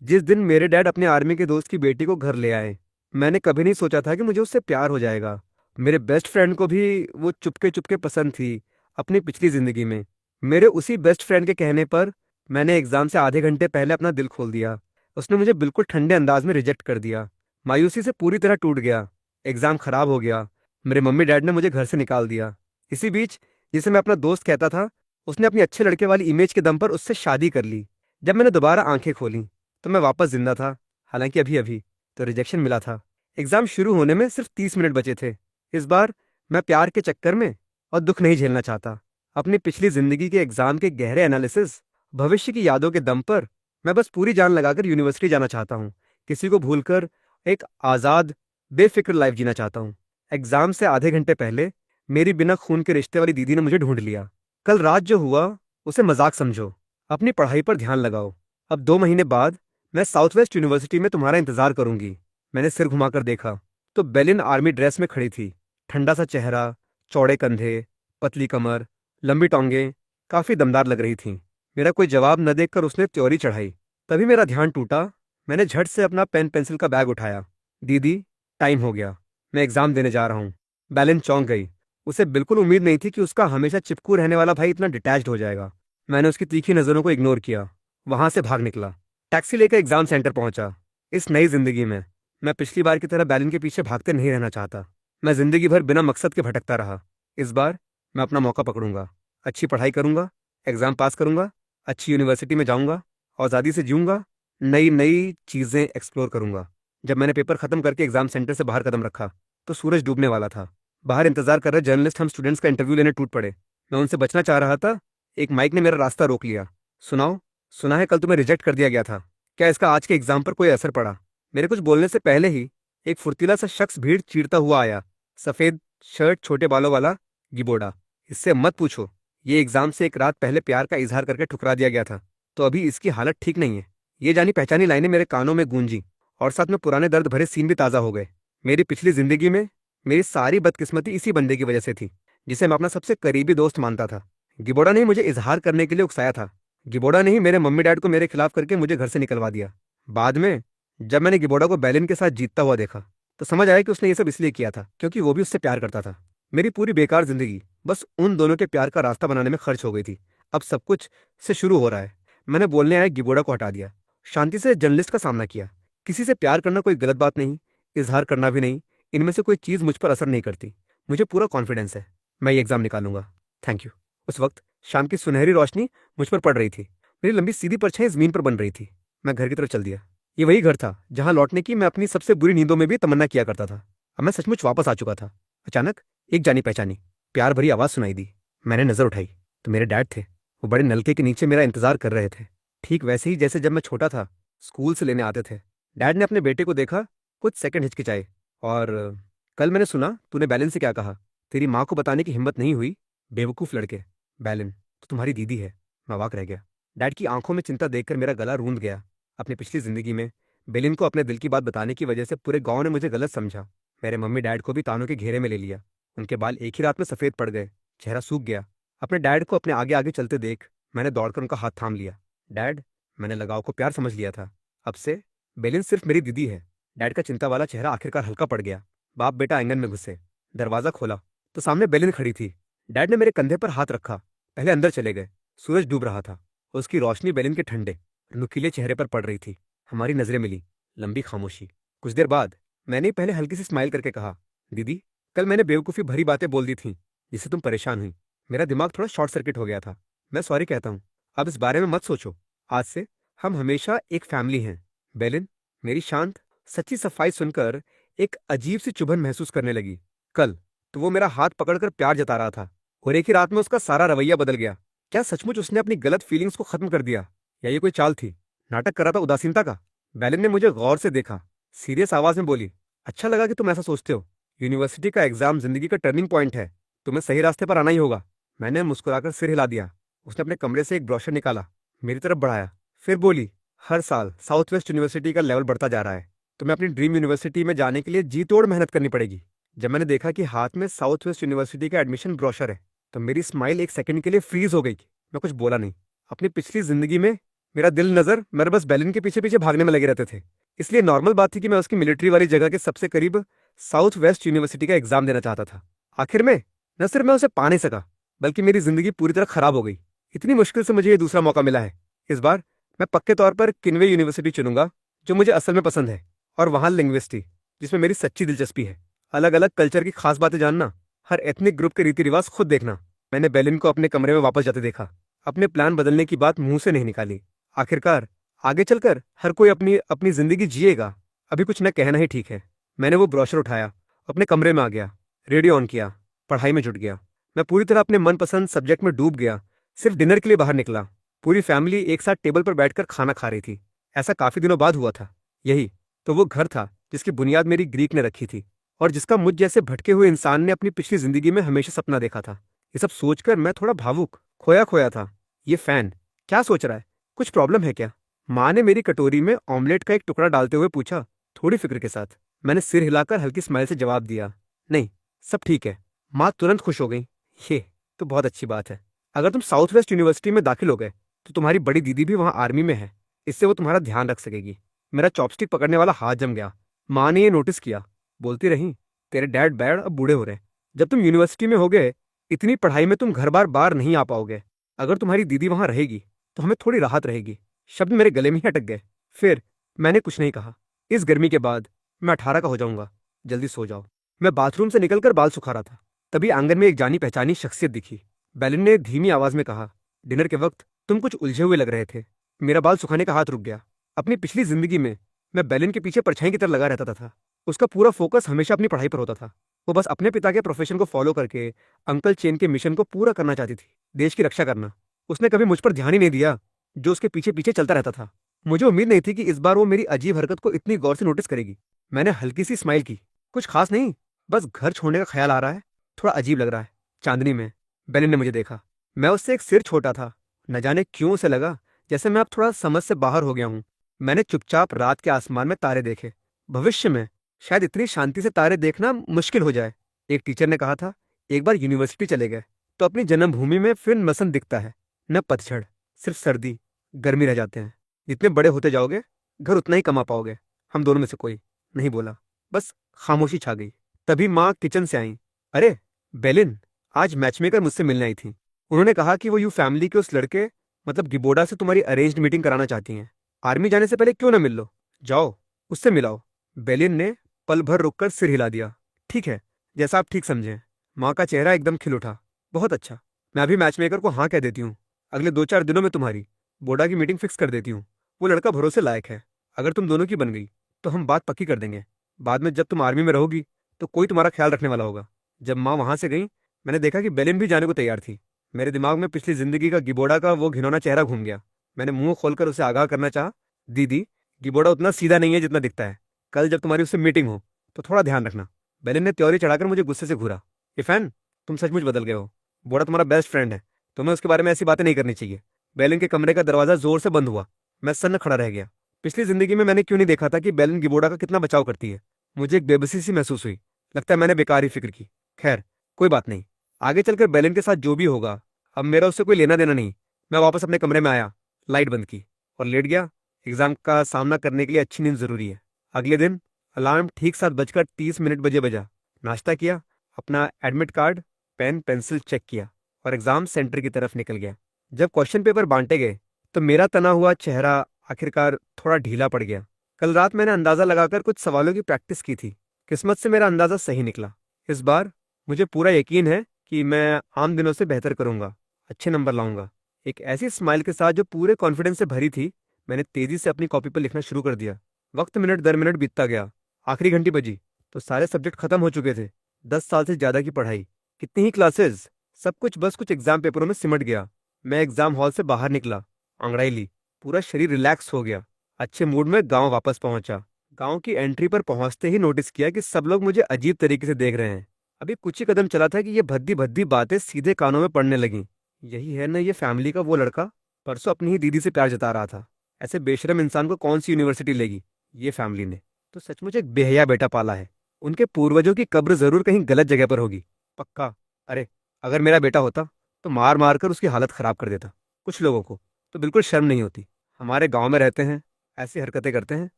जिस दिन मेरे डैड अपने आर्मी के दोस्त की बेटी को घर ले आए, मैंने कभी नहीं सोचा था कि मुझे उससे प्यार हो जाएगा। मेरे बेस्ट फ्रेंड को भी वो चुपके चुपके पसंद थी अपनी पिछली जिंदगी में। मेरे उसी बेस्ट फ्रेंड के कहने पर मैंने एग्जाम से आधे घंटे पहले अपना दिल खोल दिया। उसने मुझे बिल्कुल ठंडे अंदाज में रिजेक्ट कर दिया। मायूसी से पूरी तरह टूट गया। एग्जाम खराब हो गया। मेरे मम्मी डैड ने मुझे घर से निकाल दिया। इसी बीच, जिसे मैं अपना दोस्त कहता था, उसने अपनी अच्छे लड़के वाली इमेज के दम पर उससे शादी कर ली। जब मैंने दोबारा आंखें खोली तो मैं वापस जिंदा था, हालांकि अभी अभी तो रिजेक्शन मिला था। एग्जाम शुरू होने में सिर्फ 30 मिनट बचे थे। इस बार मैं प्यार के चक्कर में और दुख नहीं झेलना चाहता। अपनी पिछली जिंदगी के एग्जाम के गहरे एनालिसिस, भविष्य की यादों के दम पर मैं बस पूरी जान लगाकर यूनिवर्सिटी जाना चाहता हूँ। किसी को भूलकर एक आज़ाद, बेफिक्र लाइफ जीना चाहता हूँ। एग्जाम से आधे घंटे पहले मेरी बिना खून के रिश्ते वाली दीदी ने मुझे ढूंढ लिया। कल रात जो हुआ उसे मजाक समझो, अपनी पढ़ाई पर ध्यान लगाओ। अब 2 महीने बाद मैं साउथ वेस्ट यूनिवर्सिटी में तुम्हारा इंतजार करूंगी। मैंने सिर घुमाकर देखा तो बेलिन आर्मी ड्रेस में खड़ी थी। ठंडा सा चेहरा, चौड़े कंधे, पतली कमर, लंबी टांगें, काफी दमदार लग रही थीं। मेरा कोई जवाब न देखकर उसने त्योरी चढ़ाई। तभी मेरा ध्यान टूटा। मैंने झट से अपना पेन पेंसिल का बैग उठाया। दीदी, टाइम हो गया, मैं एग्जाम देने जा रहा हूँ। बेलिन चौंक गई। उसे बिल्कुल उम्मीद नहीं थी कि उसका हमेशा चिपकू रहने वाला भाई इतना डिटैच्ड हो जाएगा। मैंने उसकी तीखी नजरों को इग्नोर किया, वहां से भाग निकला। टैक्सी लेकर एग्जाम सेंटर पहुंचा। इस नई जिंदगी में मैं पिछली बार की तरह बैलन के पीछे भागते नहीं रहना चाहता। मैं जिंदगी भर बिना मकसद के भटकता रहा। इस बार मैं अपना मौका पकड़ूंगा, अच्छी पढ़ाई करूंगा, एग्जाम पास करूंगा, अच्छी यूनिवर्सिटी में जाऊंगा, आज़ादी से जीऊंगा, नई नई चीजें एक्सप्लोर करूंगा। जब मैंने पेपर खत्म करके एग्जाम सेंटर से बाहर कदम रखा तो सूरज डूबने वाला था। बाहर इंतजार कर रहे जर्नलिस्ट हम स्टूडेंट्स का इंटरव्यू लेने टूट पड़े। मैं उनसे बचना चाह रहा था। एक माइक ने मेरा रास्ता रोक लिया। सुनाओ, सुना है कल तुम्हें रिजेक्ट कर दिया गया था। क्या इसका आज के एग्जाम पर कोई असर पड़ा? मेरे कुछ बोलने से पहले ही एक फुर्तीला सा शख्स भीड़ चीरता हुआ आया। सफेद शर्ट, छोटे बालों वाला गिबोडा। इससे मत पूछो, ये एग्जाम से एक रात पहले प्यार का इजहार करके ठुकरा दिया गया था, तो अभी इसकी हालत ठीक नहीं है। ये जानी पहचानी लाइनें मेरे कानों में गूंजी और साथ में पुराने दर्द भरे सीन भी ताजा हो गए। मेरी पिछली जिंदगी में मेरी सारी बदकिस्मती इसी बंदे की वजह से थी, जिसे मैं अपना सबसे करीबी दोस्त मानता था। गिबोडा ने ही मुझे इजहार करने के लिए उकसाया था। गिबोडा ने ही मेरे मम्मी डैड को मेरे खिलाफ करके मुझे घर से निकलवा दिया। बाद में जब मैंने गिबोडा को बैलिन के साथ जीतता हुआ देखा तो समझ आया कि उसने ये सब इसलिए किया था क्योंकि वो भी उससे प्यार करता था। मेरी पूरी बेकार जिंदगी बस उन दोनों के प्यार का रास्ता बनाने में खर्च हो गई थी। अब सब कुछ से शुरू हो रहा है। मैंने बोलने आया गिबोडा को हटा दिया, शांति से जर्नलिस्ट का सामना किया। किसी से प्यार करना कोई गलत बात नहीं, इजहार करना भी नहीं। इनमें से कोई चीज मुझ पर असर नहीं करती। मुझे पूरा कॉन्फिडेंस है, मैं ये एग्जाम निकालूंगा। Thank you. उस वक्त शाम की सुनहरी रोशनी मुझ पर पड़ रही थी। मेरी लंबी सीधी परछाई जमीन पर बन रही थी। मैं घर की तरफ चल दिया। ये वही घर था जहां लौटने की मैं अपनी सबसे बुरी नींदों में भी तमन्ना किया करता था। अब मैं सचमुच वापस आ चुका था। अचानक एक जानी पहचानी प्यार भरी आवाज सुनाई दी। मैंने नजर उठाई तो मेरे डैड थे। वो बड़े नलके के नीचे मेरा इंतजार कर रहे थे, ठीक वैसे ही जैसे जब मैं छोटा था, स्कूल से लेने आते थे। डैड ने अपने बेटे को देखा, कुछ सेकंड हिचकिचाए और कल मैंने सुना तूने बैलेंस से क्या कहा। तेरी माँ को बताने की हिम्मत नहीं हुई? बेवकूफ लड़के। बैलन तो तुम्हारी दीदी है। मैं अवाक रह गया। डैड की आंखों में चिंता देखकर मेरा गला रूंध गया। अपनी पिछली जिंदगी में बेलिन को अपने दिल की बात बताने की वजह से पूरे गांव ने मुझे गलत समझा। मेरे मम्मी डैड को भी तानों के घेरे में ले लिया। उनके बाल एक ही रात में सफेद पड़ गए, चेहरा सूख गया। अपने डैड को अपने आगे आगे चलते देख मैंने दौड़कर उनका हाथ थाम लिया। डैड, मैंने लगाव को प्यार समझ लिया था। अब से बेलिन सिर्फ मेरी दीदी है। डैड का चिंता वाला चेहरा आखिरकार हल्का पड़ गया। बाप बेटा आंगन में घुसे। दरवाजा खोला तो सामने बेलिन खड़ी थी। डैड ने मेरे कंधे पर हाथ रखा। पहले अंदर चले गए। सूरज डूब रहा था। उसकी रोशनी बेलिन के ठंडे नुकीले चेहरे पर पड़ रही थी। हमारी नजरें मिली। लंबी खामोशी। कुछ देर बाद मैंने पहले हल्की सी स्माइल करके कहा, दीदी, कल मैंने बेवकूफ़ी भरी बातें बोल दी थीं जिससे तुम परेशान हुई। मेरा दिमाग थोड़ा शॉर्ट सर्किट हो गया था। मैं सॉरी कहता हूँ। अब इस बारे में मत सोचो। आज से हम हमेशा एक फैमिली हैं। बेलिन मेरी शांत सच्ची सफाई सुनकर एक अजीब सी चुभन महसूस करने लगी। कल तो वो मेरा हाथ पकड़कर प्यार जता रहा था और एक ही रात में उसका सारा रवैया बदल गया। क्या सचमुच उसने अपनी गलत फीलिंग्स को खत्म कर दिया या ये कोई चाल थी? नाटक कर रहा था उदासीनता का। बैलन ने मुझे गौर से देखा। सीरियस आवाज में बोली, अच्छा लगा कि तुम ऐसा सोचते हो। यूनिवर्सिटी का एग्जाम जिंदगी का टर्निंग पॉइंट है। तुम्हें सही रास्ते पर आना ही होगा। मैंने मुस्कुराकर सिर हिला दिया। उसने अपने कमरे से एक ब्रोशर निकाला, मेरी तरफ बढ़ाया, फिर बोली, हर साल साउथ वेस्ट यूनिवर्सिटी का लेवल बढ़ता जा रहा है। तुम्हें अपनी ड्रीम यूनिवर्सिटी में जाने के लिए जी तोड़ मेहनत करनी पड़ेगी। जब मैंने देखा कि हाथ में साउथ वेस्ट यूनिवर्सिटी का एडमिशन ब्रोशर है तो मेरी स्माइल एक सेकंड के लिए फ्रीज हो गई। मैं कुछ बोला नहीं। अपनी पिछली जिंदगी में मेरा दिल नजर मेरे बस बैलन के पीछे पीछे भागने में लगे रहते थे। इसलिए नॉर्मल बात थी कि मैं उसकी मिलिट्री वाली जगह के सबसे करीब साउथ वेस्ट यूनिवर्सिटी का एग्जाम देना चाहता था। आखिर में न सिर्फ मैं उसे पा नहीं सका, बल्कि मेरी जिंदगी पूरी तरह खराब हो गई। इतनी मुश्किल से मुझे ये दूसरा मौका मिला है। इस बार मैं पक्के तौर पर किन्वे यूनिवर्सिटी चुनूंगा, जो मुझे असल में पसंद है, और वहाँ लिंग्विस्टिक, जिसमें मेरी सच्ची दिलचस्पी है। अलग अलग कल्चर की खास बातें जानना, हर एथनिक ग्रुप के रीति रिवाज खुद देखना। मैंने बेलिन को अपने कमरे में वापस जाते देखा। अपने प्लान बदलने की बात मुंह से नहीं निकाली। आखिरकार आगे चलकर हर कोई अपनी अपनी जिंदगी जिएगा, अभी कुछ न कहना ही ठीक है। मैंने वो ब्रोशर उठाया, अपने कमरे में आ गया, रेडियो ऑन किया, पढ़ाई में जुट गया। मैं पूरी तरह अपने मनपसंद सब्जेक्ट में डूब गया। सिर्फ डिनर के लिए बाहर निकला। पूरी फैमिली एक साथ टेबल पर बैठकर खाना खा रही थी। ऐसा काफी दिनों बाद हुआ था। यही तो वो घर था जिसकी बुनियाद मेरी ग्रीक ने रखी थी, और जिसका मुझ जैसे भटके हुए इंसान ने अपनी पिछली जिंदगी में हमेशा सपना देखा था। ये सब सोचकर मैं थोड़ा भावुक खोया खोया था। ये फैन क्या सोच रहा है? कुछ प्रॉब्लम है क्या? माँ ने मेरी कटोरी में ऑमलेट का एक टुकड़ा डालते हुए पूछा, थोड़ी फिक्र के साथ। मैंने सिर हिलाकर हल्की स्माइल से जवाब दिया, नहीं, सब ठीक है। माँ तुरंत खुश हो गई। ये तो बहुत अच्छी बात है। अगर तुम साउथ वेस्ट यूनिवर्सिटी में दाखिल हो गए तो तुम्हारी बड़ी दीदी भी वहाँ आर्मी में है। इससे वो तुम्हारा ध्यान रख सकेगी। मेरा चॉपस्टिक पकड़ने वाला हाथ जम गया। माँ ने ये नोटिस किया, बोलती रही, तेरे डैड बैड अब बूढ़े हो रहे। जब तुम यूनिवर्सिटी में होगे, इतनी पढ़ाई में तुम घर बार बार नहीं आ पाओगे। अगर तुम्हारी दीदी वहां रहेगी तो हमें थोड़ी राहत रहेगी। शब्द मेरे गले में ही अटक गए। फिर मैंने कुछ नहीं कहा। इस गर्मी के बाद मैं 18 का हो जाऊंगा। जल्दी सो जाओ। मैं बाथरूम से निकलकर बाल सुखा रहा था, तभी आंगन में एक जानी पहचानी शख्सियत दिखी। बैलन ने धीमी आवाज में कहा, डिनर के वक्त तुम कुछ उलझे हुए लग रहे थे। मेरा बाल सुखाने का हाथ रुक गया। अपनी पिछली जिंदगी में मैं बैलन के पीछे परछाई की तरह लगा रहता था। उसका पूरा फोकस हमेशा अपनी पढ़ाई पर होता था। वो बस अपने पिता के प्रोफेशन को फॉलो करके अंकल चेन के मिशन को पूरा करना चाहती थी, देश की रक्षा करना। उसने कभी मुझ पर ध्यान ही नहीं दिया, जो उसके पीछे पीछे चलता रहता था। मुझे उम्मीद नहीं थी कि इस बार वो मेरी अजीब हरकत को इतनी गौर से नोटिस करेगी। मैंने हल्की सी स्माइल की। कुछ खास नहीं, बस घर छोड़ने का ख्याल आ रहा है, थोड़ा अजीब लग रहा है। चांदनी में बेलिन ने मुझे देखा। मैं उससे एक सिर छोटा था। न जाने क्यों उसे लगा जैसे मैं अब थोड़ा समझ से बाहर हो गया हूँ। मैंने चुपचाप रात के आसमान में तारे देखे। भविष्य में शायद इतनी शांति से तारे देखना मुश्किल हो जाए। एक टीचर ने कहा था, एक बार यूनिवर्सिटी चले गए तो अपनी जन्मभूमि में फिर मसन दिखता है, न पतझड़, सिर्फ सर्दी गर्मी रह जाते हैं। जितने बड़े होते जाओगे घर उतना ही कमा पाओगे। हम दोनों में से कोई नहीं बोला, बस खामोशी छा गई। तभी माँ किचन से आई। अरे बेलिन, आज मैचमेकर मुझसे मिलने आई थी। उन्होंने कहा कि वो यू फैमिली के उस लड़के मतलब गिबोडा से तुम्हारी अरेंज्ड मीटिंग कराना चाहती हैं। आर्मी जाने से पहले क्यों ना मिल लो? जाओ, उससे मिलाओ। बेलिन ने पल भर रुककर सिर हिला दिया। ठीक है, जैसा आप ठीक समझें। माँ का चेहरा एकदम खिल उठा। बहुत अच्छा, मैं अभी मैचमेकर को हाँ कह देती हूँ। अगले 2-4 दिनों में तुम्हारी बोडा की मीटिंग फिक्स कर देती हूँ। वो लड़का भरोसे लायक है। अगर तुम दोनों की बन गई तो हम बात पक्की कर देंगे। बाद में जब तुम आर्मी में रहोगी तो कोई तुम्हारा ख्याल रखने वाला होगा। जब माँ वहां से गई, मैंने देखा कि बेलिन भी जाने को तैयार थी। मेरे दिमाग में पिछली जिंदगी का गिबोडा का वो घिनौना चेहरा घूम गया। मैंने मुंह खोलकर उसे आगाह करना चाहा, दीदी, गिबोडा उतना सीधा नहीं है जितना दिखता है। कल जब तुम्हारी उससे मीटिंग हो तो थोड़ा ध्यान रखना। बेलिन ने त्योरी चढ़ाकर मुझे गुस्से से घूरा। इफैन, तुम सचमुच बदल गए हो। बोडा तुम्हारा बेस्ट फ्रेंड है, तुम्हें उसके बारे में ऐसी बातें नहीं करनी चाहिए। बेलिन के कमरे का दरवाजा जोर से बंद हुआ। मैं सन्न खड़ा रह गया। पिछली जिंदगी में मैंने क्यों नहीं देखा था कि बेलिन गिबोडा का कितना बचाव करती है। मुझे एक बेबसी सी महसूस हुई। लगता है मैंने बेकार ही फिक्र की। खैर, कोई बात नहीं। आगे चलकर बेलिन के साथ जो भी होगा, अब मेरा उससे कोई लेना देना नहीं। मैं वापस अपने कमरे में आया, लाइट बंद की और लेट गया। एग्जाम का सामना करने के लिए अच्छी नींद जरूरी है। अगले दिन अलार्म ठीक 7:30 बजे बजा। नाश्ता किया, अपना admit card, pen pencil check किया और एग्जाम सेंटर की तरफ निकल गया। जब क्वेश्चन पेपर बांटे गए तो मेरा तना हुआ चेहरा आखिरकार थोड़ा ढीला पड़ गया। कल रात मैंने अंदाजा लगाकर कुछ सवालों की प्रैक्टिस की थी। किस्मत से मेरा अंदाजा सही निकला। इस बार मुझे पूरा यकीन है कि मैं आम दिनों से बेहतर करूंगा, अच्छे नंबर लाऊंगा। एक ऐसी स्माइल के साथ जो पूरे कॉन्फिडेंस से भरी थी, मैंने तेजी से अपनी कॉपी पर लिखना शुरू कर दिया। वक्त मिनट दर मिनट बीतता गया। आखिरी घंटी बजी तो सारे सब्जेक्ट खत्म हो चुके थे। 10 साल से ज्यादा की पढ़ाई, कितनी ही क्लासेस, सब कुछ बस कुछ एग्जाम पेपरों में सिमट गया। मैं एग्जाम हॉल से बाहर निकला, अंगड़ाई ली, पूरा शरीर रिलैक्स हो गया। अच्छे मूड में गांव वापस पहुंचा। गांव की एंट्री पर पहुंचते ही नोटिस किया कि सब लोग मुझे अजीब तरीके से देख रहे हैं। अभी कुछ ही कदम चला था कि ये भद्दी भद्दी बातें सीधे कानों में पड़ने लगीं। यही है ना ये फैमिली का वो लड़का, परसों अपनी ही दीदी से प्यार जता रहा था। ऐसे बेशरम इंसान को कौन सी यूनिवर्सिटी लेगी? ये फैमिली ने तो सचमुच एक बेहया बेटा पाला है। उनके पूर्वजों की कब्र जरूर कहीं गलत जगह पर होगी, पक्का। अरे, अगर मेरा बेटा होता तो मार मार कर उसकी हालत खराब कर देता। कुछ लोगों को तो बिल्कुल शर्म नहीं होती। हमारे गांव में रहते हैं, ऐसी हरकतें करते हैं,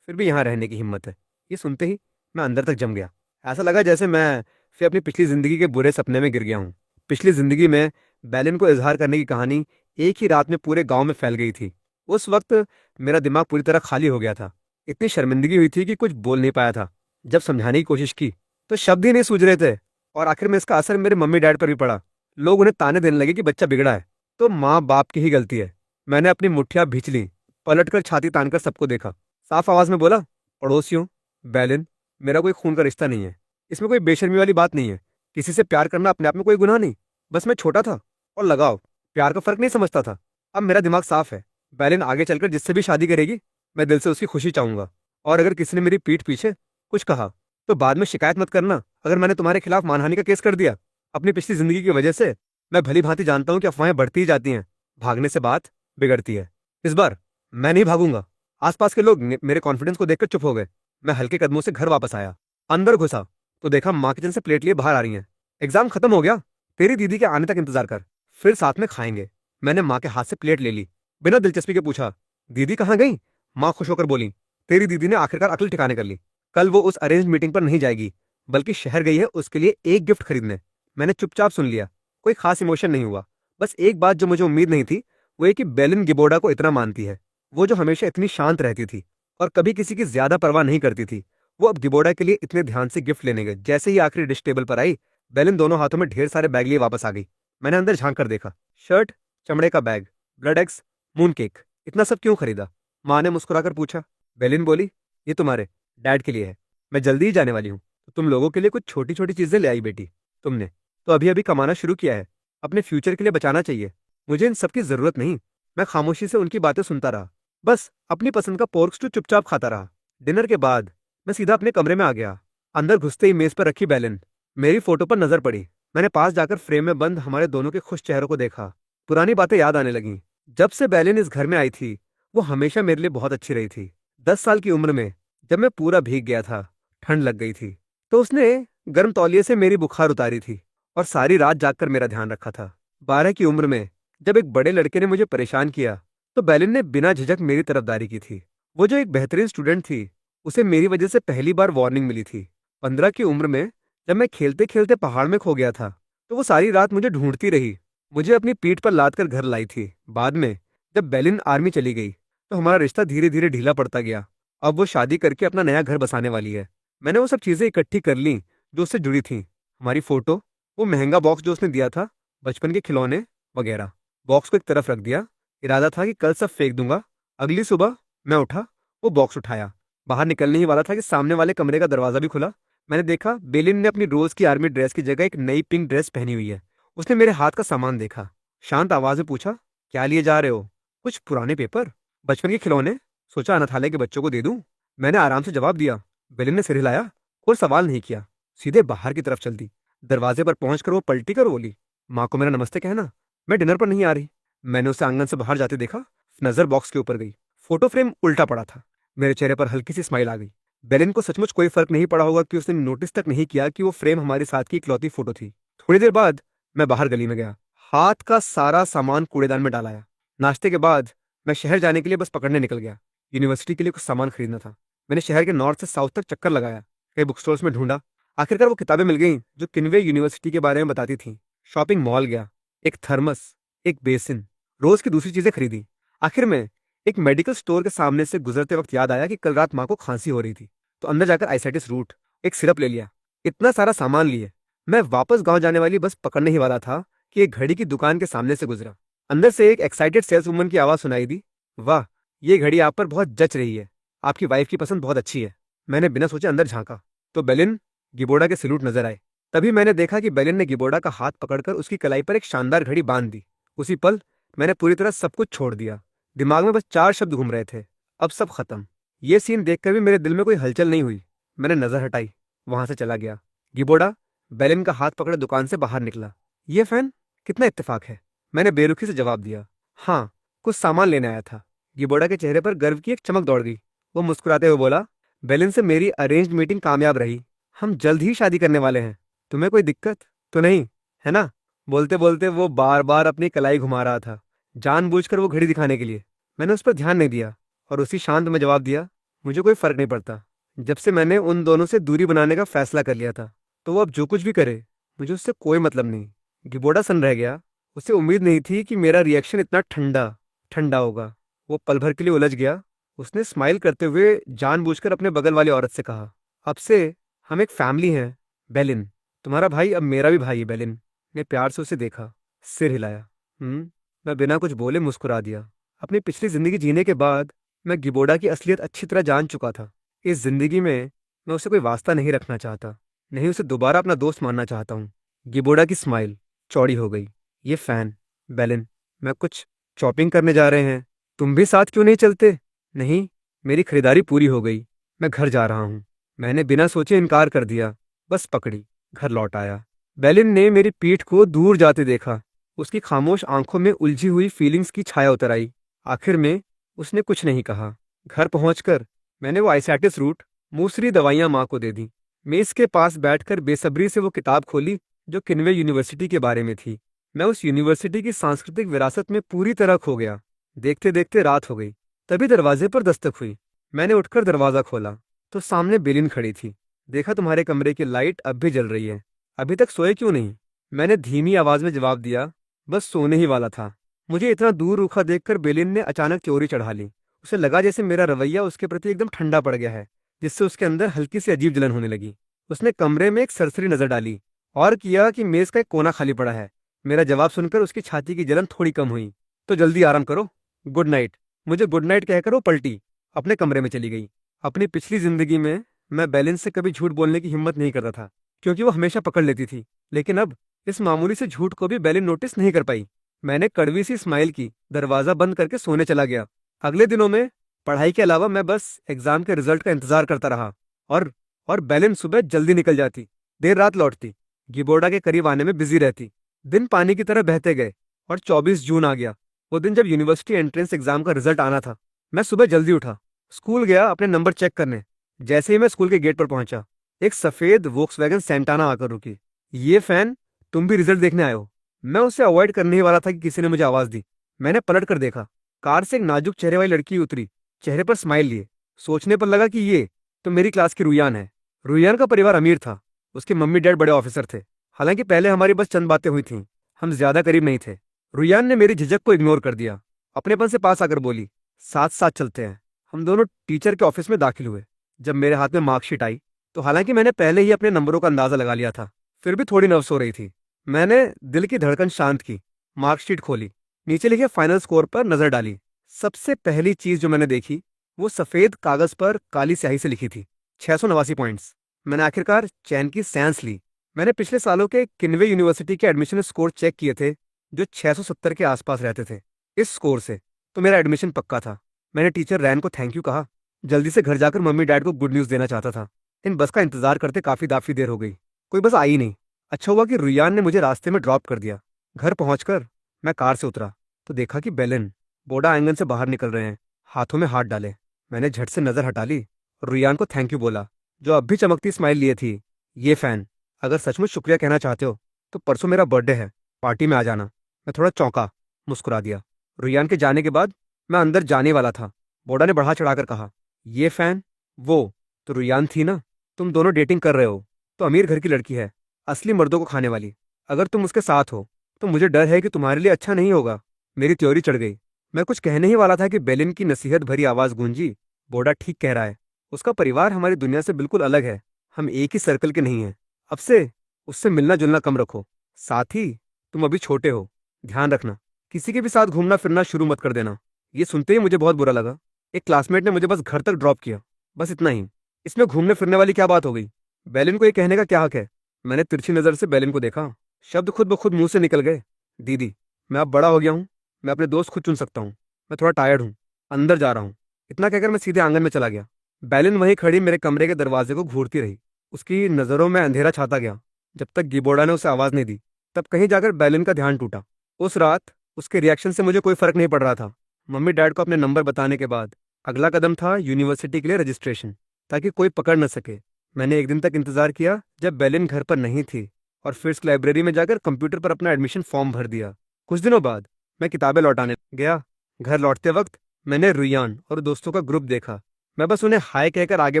फिर भी यहाँ रहने की हिम्मत है। ये सुनते ही मैं अंदर तक जम गया। ऐसा लगा जैसे मैं फिर अपनी पिछली जिंदगी के बुरे सपने में गिर गया हूँ। पिछली जिंदगी में बैलिन को इजहार करने की कहानी एक ही रात में पूरे गांव में फैल गई थी। उस वक्त मेरा दिमाग पूरी तरह खाली हो गया था। इतनी शर्मिंदगी हुई थी कि कुछ बोल नहीं पाया था। जब समझाने की कोशिश की तो शब्द ही नहीं सूझ रहे थे, और आखिर में इसका असर मेरे मम्मी डैड पर भी पड़ा। लोग उन्हें ताने देने लगे कि बच्चा बिगड़ा है, तो माँ बाप की ही गलती है। मैंने अपनी मुठ्ठियां भींच ली, पलटकर छाती तानकर सबको देखा, साफ आवाज में बोला, पड़ोसियों, बैलिन मेरा कोई खून का रिश्ता नहीं है। इसमें कोई बेशर्मी वाली बात नहीं है। किसी से प्यार करना अपने आप में कोई गुनाह नहीं। बस मैं छोटा था और लगाव, प्यार का फर्क नहीं समझता था। अब मेरा दिमाग साफ है। बैलिन आगे चलकर जिससे भी शादी करेगी, मैं दिल से उसकी खुशी चाहूंगा। और अगर किसी ने मेरी पीठ पीछे कुछ कहा तो बाद में शिकायत मत करना अगर मैंने तुम्हारे खिलाफ मानहानि का केस कर दिया। अपनी पिछली जिंदगी की वजह से मैं भली भांति जानता हूं कि अफवाहें बढ़ती ही जाती हैं, भागने से बात बिगड़ती है। इस बार मैं नहीं भागूंगा। आसपास के लोग मेरे कॉन्फिडेंस को देखकर चुप हो गए। मैं हल्के कदमों से घर वापस आया। अंदर घुसा तो देखा माँ किचन से प्लेट लिए बाहर आ रही हैं। एग्जाम खत्म हो गया, तेरी दीदी के आने तक इंतजार कर, फिर साथ में खाएंगे। मैंने माँ के हाथ से प्लेट ले ली, बिना दिलचस्पी के पूछा, दीदी कहाँ गई? माँ खुश होकर बोली, तेरी दीदी ने आखिरकार अकल ठिकाने कर ली। कल वो उस अरेंज मीटिंग पर नहीं जाएगी, बल्कि शहर गई है उसके लिए एक गिफ्ट खरीदने। मैंने चुपचाप सुन लिया। कोई खास इमोशन नहीं हुआ। बस एक बात जो मुझे उम्मीद नहीं थी, वो ये कि बेलिन गिबोर्डा को इतना मानती है। वो जो हमेशा इतनी शांत रहती थी और कभी किसी की ज्यादा परवाह नहीं करती थी, वो अब गिबोर्डा के लिए इतने ध्यान से गिफ्ट लेने गए। जैसे ही आखिरी डिश टेबल पर आई, बेलिन दोनों हाथों में ढेर सारे बैग लिए वापस आ गई। मैंने अंदर झांक कर देखा, शर्ट, चमड़े का bag, blood eggs, moon cake. इतना सब क्यों खरीदा? माँ ने मुस्कुराकर पूछा। बेलिन बोली, ये तुम्हारे डैड के लिए है, मैं जल्दी ही जाने वाली हूँ, तो तुम लोगों के लिए कुछ छोटी छोटी चीजें ले आई बेटी। तुमने तो अभी अभी कमाना शुरू किया है, अपने फ्यूचर के लिए बचाना चाहिए। मुझे इन सब की जरूरत नहीं। मैं खामोशी से उनकी बातें सुनता रहा, बस अपनी पसंद का पोर्क स्टू चुपचाप खाता रहा। डिनर के बाद मैं सीधा अपने कमरे में आ गया। अंदर घुसते ही मेज पर रखी बैलन मेरी फोटो पर नजर पड़ी। मैंने पास जाकर फ्रेम में बंद हमारे दोनों के खुश चेहरों को देखा। पुरानी बातें याद आने लगीं। जब से बैलन इस घर में आई थी, वो हमेशा मेरे लिए बहुत अच्छी रही थी। 10 साल की उम्र में जब मैं पूरा भीग गया था, ठंड लग गई थी, तो उसने गर्म तौलिए से मेरी बुखार उतारी थी और सारी रात जागकर मेरा ध्यान रखा था। 12 की उम्र में जब एक बड़े लड़के ने मुझे परेशान किया, तो बैलिन ने बिना झिझक मेरी तरफदारी की थी। वो जो एक बेहतरीन स्टूडेंट थी, उसे मेरी वजह से पहली बार वार्निंग मिली थी। 15 की उम्र में जब मैं खेलते खेलते पहाड़ में खो गया था, तो वो सारी रात मुझे ढूंढती रही, मुझे अपनी पीठ पर लाद कर घर लाई थी। बाद में जब बैलिन आर्मी चली गई, तो हमारा रिश्ता धीरे धीरे ढीला पड़ता गया। अब वो शादी करके अपना नया घर बसाने वाली है। मैंने वो सब चीजें इकट्ठी कर ली जो उससे जुड़ी थी। हमारी फोटो, वो महंगा बॉक्स जो उसने दिया था, बचपन के खिलौने वगैरह। बॉक्स को एक तरफ रख दिया। इरादा था कि कल सब फेंक दूंगा। अगली सुबह मैं उठा, वो बॉक्स उठाया, बाहर निकलने ही वाला था कि सामने वाले कमरे का दरवाजा भी खुला। मैंने देखा बेलिन ने अपनी रोज की आर्मी ड्रेस की जगह एक नई पिंक ड्रेस पहनी हुई है। उसने मेरे हाथ का सामान देखा, शांत आवाज में पूछा, क्या लिए जा रहे हो? कुछ पुराने पेपर, बचपन के खिलौने, सोचा अनाथालय के बच्चों को दे दूं। मैंने आराम से जवाब दिया। बेलिन ने सिर हिलाया, कोई सवाल नहीं किया, सीधे बाहर की तरफ चल दी। दरवाजे पर पहुंचकर वो पलटी कर बोली, माँ को मेरा नमस्ते कहना, मैं डिनर पर नहीं आ रही। मैंने उसे आंगन से बाहर जाते देखा। नजर बॉक्स के ऊपर गई। फोटो फ्रेम उल्टा पड़ा था। मेरे चेहरे पर हल्की सी स्माइल आ गई। बेलिन को सचमुच कोई फर्क नहीं पड़ा होगा कि उसने नोटिस तक नहीं किया कि वो फ्रेम हमारे साथ की इकलौती फोटो थी। थोड़ी देर बाद मैं बाहर गली में गया, हाथ का सारा सामान कूड़ेदान में डालाया। नाश्ते के बाद मैं शहर जाने के लिए बस पकड़ने निकल गया। यूनिवर्सिटी के लिए कुछ सामान खरीदना था। मैंने शहर के नॉर्थ से साउथ तक चक्कर लगाया, कई बुक स्टोर्स में ढूंढा। आखिरकार वो किताबें मिल गईं जो किनवे यूनिवर्सिटी के बारे में बताती थीं। शॉपिंग मॉल गया, एक थर्मस, एक बेसिन, रोज की दूसरी चीजें खरीदी। आखिर में एक मेडिकल स्टोर के सामने से गुजरते वक्त याद आया कि कल रात माँ को खांसी हो रही थी, तो अंदर जाकर आइसाइटिस रूट, एक सिरप ले लिया। इतना सारा सामान लिए मैं वापस गांव जाने वाली बस पकड़ने ही वाला था कि एक घड़ी की दुकान के सामने से गुजरा। अंदर से एक एक्साइटेड सेल्स वुमन की आवाज सुनाई दी, वाह, ये घड़ी आप पर बहुत जच रही है, आपकी वाइफ की पसंद बहुत अच्छी है। मैंने बिना सोचे अंदर झांका तो बेलिन गिबोर्डा के सैल्यूट नजर आए। तभी मैंने देखा कि बेलिन ने गिबोर्डा का हाथ पकड़कर उसकी कलाई पर एक शानदार घड़ी बांध दी। उसी पल मैंने पूरी तरह सब कुछ छोड़ दिया। दिमाग में बस 4 शब्द घूम रहे थे, अब सब खत्म। ये सीन देखकर भी मेरे दिल में कोई हलचल नहीं हुई। मैंने नजर हटाई, वहां से चला गया। गिबोर्डा बेलिन का हाथ पकड़े दुकान से बाहर निकला। ये फैन, कितना इत्तेफाक है, मैंने बेरुखी से जवाब दिया। हाँ, कुछ सामान लेने आया था। गिबोर्डा के चेहरे पर गर्व की एक चमक दौड़ गई। वो मुस्कुराते हुए बोला, बेलिन से मेरी अरेंज्ड मीटिंग कामयाब रही, हम जल्द ही शादी करने वाले हैं। तुम्हें कोई दिक्कत तो नहीं है ना? बोलते बोलते वो बार बार अपनी कलाई घुमा रहा था, जानबूझकर वो घड़ी दिखाने के लिए। मैंने उस पर ध्यान नहीं दिया और उसी शांत में जवाब दिया, मुझे कोई फर्क नहीं पड़ता। जब से मैंने उन दोनों से दूरी बनाने का फैसला कर लिया था, तो वो अब जो कुछ भी करे, मुझे उससे कोई मतलब नहीं। गिबोडा सन रह गया। उसे उम्मीद नहीं थी कि मेरा रिएक्शन इतना ठंडा ठंडा होगा। वो पल भर के लिए उलझ गया। उसने स्माइल करते हुए जानबूझकर अपने बगल वाली औरत से कहा, अब से हम एक फैमिली हैं बेलिन। तुम्हारा भाई अब मेरा भी भाई है बेलिन। ने प्यार से उसे देखा, सिर हिलाया। मैं बिना कुछ बोले मुस्कुरा दिया। अपनी पिछली जिंदगी जीने के बाद मैं गिबोडा की असलियत अच्छी तरह जान चुका था। इस जिंदगी में मैं उसे कोई वास्ता नहीं रखना चाहता, नहीं उसे दोबारा अपना दोस्त मानना चाहता हूँ। गिबोडा की स्माइल चौड़ी हो गई। ये फैन, बेलिन, मैं कुछ शॉपिंग करने जा रहे हैं, तुम भी साथ क्यों नहीं चलते? नहीं, मेरी खरीदारी पूरी हो गई, मैं घर जा रहा हूँ। मैंने बिना सोचे इनकार कर दिया। बस पकड़ी, घर लौट आया। बेलिन ने मेरी पीठ को दूर जाते देखा। उसकी खामोश आंखों में उलझी हुई फीलिंग्स की छाया उतर आई। आखिर में उसने कुछ नहीं कहा। घर पहुंचकर मैंने वो आइसैटिस रूट, मूसरी दवाइयां माँ को दे दी। मेज के पास बैठकर बेसब्री से वो किताब खोली जो किन्वे यूनिवर्सिटी के बारे में थी। मैं उस यूनिवर्सिटी की सांस्कृतिक विरासत में पूरी तरह खो गया। देखते देखते रात हो गई। तभी दरवाजे पर दस्तक हुई। मैंने उठकर दरवाजा खोला तो सामने बेलिन खड़ी थी। देखा, तुम्हारे कमरे की लाइट अब भी जल रही है, अभी तक सोए क्यों नहीं? मैंने धीमी आवाज में जवाब दिया, बस सोने ही वाला था। मुझे इतना दूर रूखा देखकर बेलिन ने अचानक चोरी चढ़ा ली। उसे लगा जैसे मेरा रवैया उसके प्रति एकदम ठंडा पड़ गया है, जिससे उसके अंदर हल्की सी अजीब जलन होने लगी। उसने कमरे में एक सरसरी नजर डाली और किया कि मेज का एक कोना खाली पड़ा है। मेरा जवाब सुनकर उसकी छाती की जलन थोड़ी कम हुई। तो जल्दी आराम करो, गुड नाइट। मुझे गुड नाइट कहकर वो पलटी, अपने कमरे में चली गई। अपनी पिछली जिंदगी में मैं बेलिन से कभी झूठ बोलने की हिम्मत नहीं करता था, क्योंकि वो हमेशा पकड़ लेती थी। लेकिन अब इस मामूली से झूठ को भी बेलिन नोटिस नहीं कर पाई। मैंने कड़वी सी स्माइल की, दरवाजा बंद करके सोने चला गया। अगले दिनों में पढ़ाई के अलावा मैं बस एग्जाम के रिजल्ट का इंतजार करता रहा। और और बेलिन सुबह जल्दी निकल जाती, देर रात लौटती, गिबोर्डा के करीब आने में बिजी रहती। दिन पानी की तरह बहते गए और 24 जून आ गया। वो दिन जब यूनिवर्सिटी एंट्रेंस एग्जाम का रिजल्ट आना था। मैं सुबह जल्दी उठा, स्कूल गया अपने नंबर चेक करने। जैसे ही मैं स्कूल के गेट पर पहुंचा, एक सफेद वोक्सवैगन सैंटाना आकर रुकी। ये फैन, तुम भी रिजल्ट देखने आए हो? मैं उसे अवॉइड करने ही वाला था कि किसी ने मुझे आवाज दी। मैंने पलट कर देखा, कार से एक नाजुक चेहरे वाली लड़की उतरी, चेहरे पर स्माइल लिए। सोचने पर लगा कि ये तो मेरी क्लास की रुयान है। रुयान का परिवार अमीर था, उसके मम्मी डैड बड़े ऑफिसर थे। हालांकि पहले हमारी बस चंद बातें हुई थीं, हम ज्यादा करीब नहीं थे। रुयान ने मेरी झिझक को इग्नोर कर दिया, अपनेपन से पास आकर बोली, साथ साथ चलते हैं। हम दोनों टीचर के ऑफिस में दाखिल हुए। जब मेरे हाथ में मार्कशीट आई, तो हालांकि मैंने पहले ही अपने नंबरों का अंदाजा लगा लिया था, फिर भी थोड़ी नर्वस हो रही थी। मैंने दिल की धड़कन शांत की, मार्कशीट खोली, नीचे लिखे फाइनल स्कोर पर नजर डाली। सबसे पहली चीज जो मैंने देखी, वो सफेद कागज पर काली स्याही से लिखी थी, 689 पॉइंट्स। मैंने आखिरकार चैन की सांस ली। मैंने पिछले सालों के किन्वे यूनिवर्सिटी के एडमिशन स्कोर चेक किए थे, जो 670 के आसपास रहते थे। इस स्कोर से तो मेरा एडमिशन पक्का था। मैंने टीचर रैन को थैंक यू कहा। जल्दी से घर जाकर मम्मी डैड को गुड न्यूज़ देना चाहता था। इन बस का इंतजार करते काफी देर हो गई, कोई बस आई नहीं। अच्छा हुआ कि रुयान ने मुझे रास्ते में ड्रॉप कर दिया। घर पहुंचकर मैं कार से उतरा तो देखा कि बेलिन बोडा आंगन से बाहर निकल रहे हैं, हाथों में हाथ डाले। मैंने झट से नजर हटा ली और रुयान को थैंक यू बोला, जो अब भी चमकती स्माइल लिए थी। ये फैन, अगर सचमुच शुक्रिया कहना चाहते हो तो परसों मेरा बर्थडे है, पार्टी में आ जाना। मैं थोड़ा चौंका, मुस्कुरा दिया। रुयान के जाने के बाद मैं अंदर जाने वाला था। बोडा ने बढ़ा चढ़ाकर कहा, ये फैन, वो तो रुयान थी ना? तुम दोनों डेटिंग कर रहे हो तो अमीर घर की लड़की है, असली मर्दों को खाने वाली। अगर तुम उसके साथ हो तो मुझे डर है कि तुम्हारे लिए अच्छा नहीं होगा। मेरी त्योरी चढ़ गई। मैं कुछ कहने ही वाला था कि बेलिन की नसीहत भरी आवाज गूंजी, बोडा ठीक कह रहा है, उसका परिवार हमारी दुनिया से बिल्कुल अलग है, हम एक ही सर्कल के नहीं हैं। अब से उससे मिलना जुलना कम रखो। साथ ही तुम अभी छोटे हो, ध्यान रखना, किसी के भी साथ घूमना फिरना शुरू मत कर देना। ये सुनते ही मुझे बहुत बुरा लगा। एक क्लासमेट ने मुझे बस घर तक ड्रॉप किया, बस इतना ही। इसमें घूमने फिरने वाली क्या बात हो गई? बेलिन को ये कहने का क्या हक है? मैंने तिरछी नजर से बेलिन को देखा। शब्द खुद ब खुद मुंह से निकल गए, दीदी, मैं अब बड़ा हो गया हूँ, मैं अपने दोस्त खुद चुन सकता हूँ। मैं थोड़ा टायर्ड हूँ, अंदर जा रहा हूँ। इतना कहकर मैं सीधे आंगन में चला गया। बेलिन वहीं खड़ी मेरे कमरे के दरवाजे को घूरती रही। उसकी नजरों में अंधेरा छाता गया। जब तक गिबोर्डा ने उसे आवाज नहीं दी, तब कहीं जाकर बेलिन का ध्यान टूटा। उस रात उसके रिएक्शन से मुझे कोई फर्क नहीं पड़ रहा था। मम्मी डैड को अपने नंबर बताने के बाद अगला कदम था यूनिवर्सिटी के लिए रजिस्ट्रेशन, ताकि कोई पकड़ न सके। मैंने एक दिन तक इंतजार किया जब बेलिन घर पर नहीं थी, और फिर उस लाइब्रेरी में जाकर कंप्यूटर पर अपना एडमिशन फॉर्म भर दिया। कुछ दिनों बाद मैं किताबें लौटाने गया। घर लौटते वक्त मैंने रुयान और दोस्तों का ग्रुप देखा। मैं बस उन्हें हाय कहकर आगे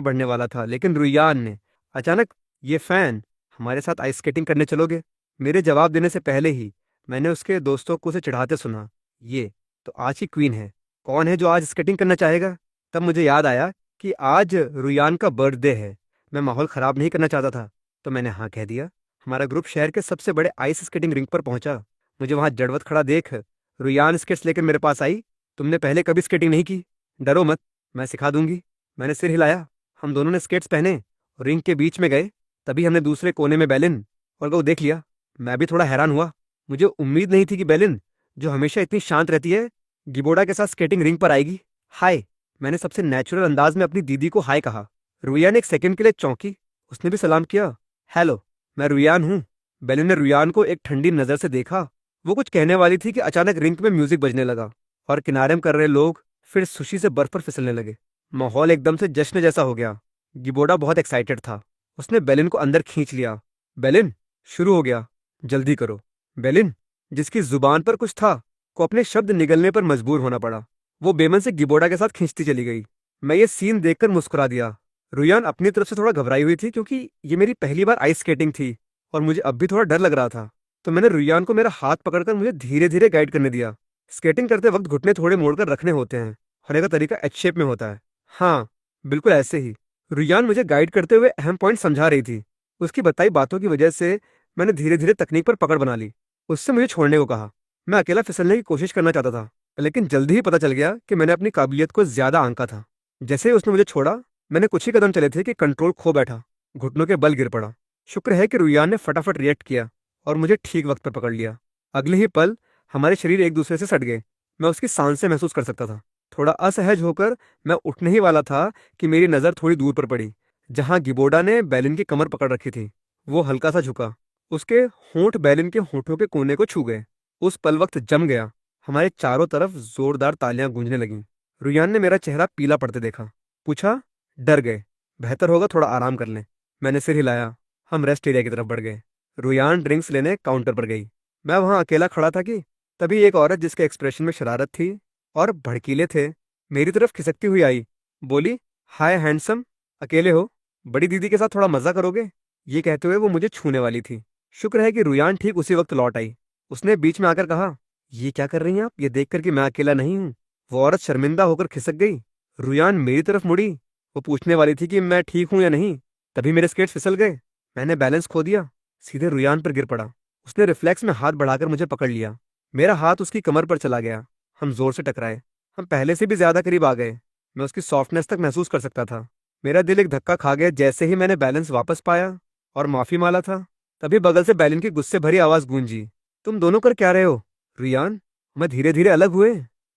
बढ़ने वाला था, लेकिन रुयान ने अचानक, ये फैन, हमारे साथ आइस स्केटिंग करने चलोगे? मेरे जवाब देने से पहले ही मैंने उसके दोस्तों को उसे चिढ़ाते सुना, ये तो आज की क्वीन है, कौन है जो आज स्केटिंग करना चाहेगा? तब मुझे याद आया कि आज रुयान का बर्थडे है। मैं माहौल खराब नहीं करना चाहता था, तो मैंने हाँ कह दिया। हमारा ग्रुप शहर के सबसे बड़े आइस स्केटिंग रिंक पर पहुंचा। मुझे वहां जड़वत खड़ा देख रुयान स्केट्स लेकर मेरे पास आई। तुमने पहले कभी स्केटिंग नहीं की? डरो मत, मैं सिखा दूंगी। मैंने सिर हिलाया। हम दोनों ने स्केट्स पहने, रिंग के बीच में गए। तभी हमने दूसरे कोने में बेलिन और को देख लिया। मैं भी थोड़ा हैरान हुआ। मुझे उम्मीद नहीं थी कि बेलिन, जो हमेशा इतनी शांत रहती है, गिबोडा के साथ स्केटिंग रिंग पर आएगी। हाय, मैंने सबसे नेचुरल अंदाज में अपनी दीदी को हाय कहा। रुयान एक सेकंड के लिए चौंकी। उसने भी सलाम किया। हेलो, मैं रुयान हूँ। बेलिन ने रुयान को एक ठंडी नजर से देखा। वो कुछ कहने वाली थी कि अचानक रिंग में म्यूजिक बजने लगा और किनारे में कर रहे लोग फिर सुशी से बर्फ पर फिसलने लगे। माहौल एकदम से जश्न जैसा हो गया। गिबोडा बहुत एक्साइटेड था। उसने बेलिन को अंदर खींच लिया। बेलिन, शुरू हो गया, जल्दी करो। बेलिन, जिसकी जुबान पर कुछ था, को अपने शब्द निगलने पर मजबूर होना पड़ा। वो बेमन से गिबोडा के साथ खींचती चली गई। मैं ये सीन देखकर मुस्कुरा दिया। रुयान अपनी तरफ से थोड़ा घबराई हुई थी, क्योंकि ये मेरी पहली बार आइस स्केटिंग थी और मुझे अब भी थोड़ा डर लग रहा था। तो मैंने रुयान को मेरा हाथ पकड़कर मुझे धीरे धीरे गाइड करने दिया। स्केटिंग करते वक्त घुटने थोड़े मोड़कर रखने होते हैं। होने का तरीका एच शेप में होता है। हाँ, बिल्कुल ऐसे ही। रुयान मुझे गाइड करते हुए अहम पॉइंट समझा रही थी। उसकी बताई बातों की वजह से मैंने धीरे धीरे तकनीक पर पकड़ बना ली। उससे मुझे छोड़ने को कहा। मैं अकेला फिसलने की कोशिश करना चाहता था, लेकिन जल्दी ही पता चल गया कि मैंने अपनी काबिलियत को ज्यादा आंका था। जैसे ही उसने मुझे छोड़ा, मैंने कुछ ही कदम चले थे कि कंट्रोल खो बैठा, घुटनों के बल गिर पड़ा। शुक्र है कि रुयान ने फटाफट रिएक्ट किया और मुझे ठीक वक्त पर पकड़ लिया। अगले ही पल हमारे शरीर एक दूसरे से सट गए। मैं उसकी सांसें महसूस कर सकता था। थोड़ा असहज होकर मैं उठने ही वाला था कि मेरी नज़र थोड़ी दूर पर पड़ी, जहां गिबोडा ने बैलिन की कमर पकड़ रखी थी। वो हल्का सा झुका। उसके होंठ बैलिन के होंठों के कोने को छू गए। उस पल वक्त जम गया। हमारे चारों तरफ जोरदार तालियां गूंजने लगीं। रुयान ने मेरा चेहरा पीला पड़ते देखा। पूछा, डर गए? बेहतर होगा थोड़ा आराम कर लें। मैंने सिर हिलाया। हम रेस्ट एरिया की तरफ बढ़ गए। रुयान ड्रिंक्स लेने काउंटर पर गई। मैं वहां अकेला खड़ा था कि तभी एक औरत, जिसके एक्सप्रेशन में शरारत थी और भड़कीले थे, मेरी तरफ खिसकती हुई आई। बोली, हाय हैंडसम, अकेले हो? बड़ी दीदी के साथ थोड़ा मजा करोगे? ये कहते हुए वो मुझे छूने वाली थी। शुक्र है कि रुयान ठीक उसी वक्त लौट आई। उसने बीच में आकर कहा, ये क्या कर रही हैं आप? ये देख कर कि मैं अकेला नहीं हूँ। वो औरत शर्मिंदा होकर खिसक गई। रुयान मेरी तरफ मुड़ी। वो पूछने वाली थी कि मैं ठीक हूं या नहीं। तभी मेरे स्केट्स फिसल गए। मैंने बैलेंस खो दिया, सीधे रुयान पर गिर पड़ा। उसने रिफ्लेक्स में हाथ बढ़ाकर मुझे पकड़ लिया। मेरा हाथ उसकी कमर पर चला गया। हम जोर से टकराए। हम पहले से भी ज्यादा करीब आ गए। मैं उसकी सॉफ्टनेस तक महसूस कर सकता था। मेरा दिल एक धक्का खा गया जैसे ही मैंने बैलेंस वापस पाया और माफी मांगा था। तभी बगल से बैलिन की गुस्से भरी आवाज गूंजी, तुम दोनों कर क्या रहे हो? रुयान, मैं धीरे धीरे अलग हुए।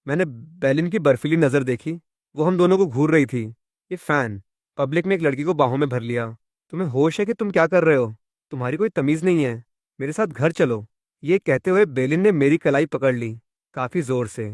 मैंने बैलिन की बर्फीली नजर देखी। वो हम दोनों को घूर रही थी। ये फैन पब्लिक में एक लड़की को बाहों में भर लिया। तुम्हें होश है कि तुम क्या कर रहे हो? तुम्हारी कोई तमीज नहीं है। मेरे साथ घर चलो। ये कहते हुए बेलिन ने मेरी कलाई पकड़ ली, काफी जोर से।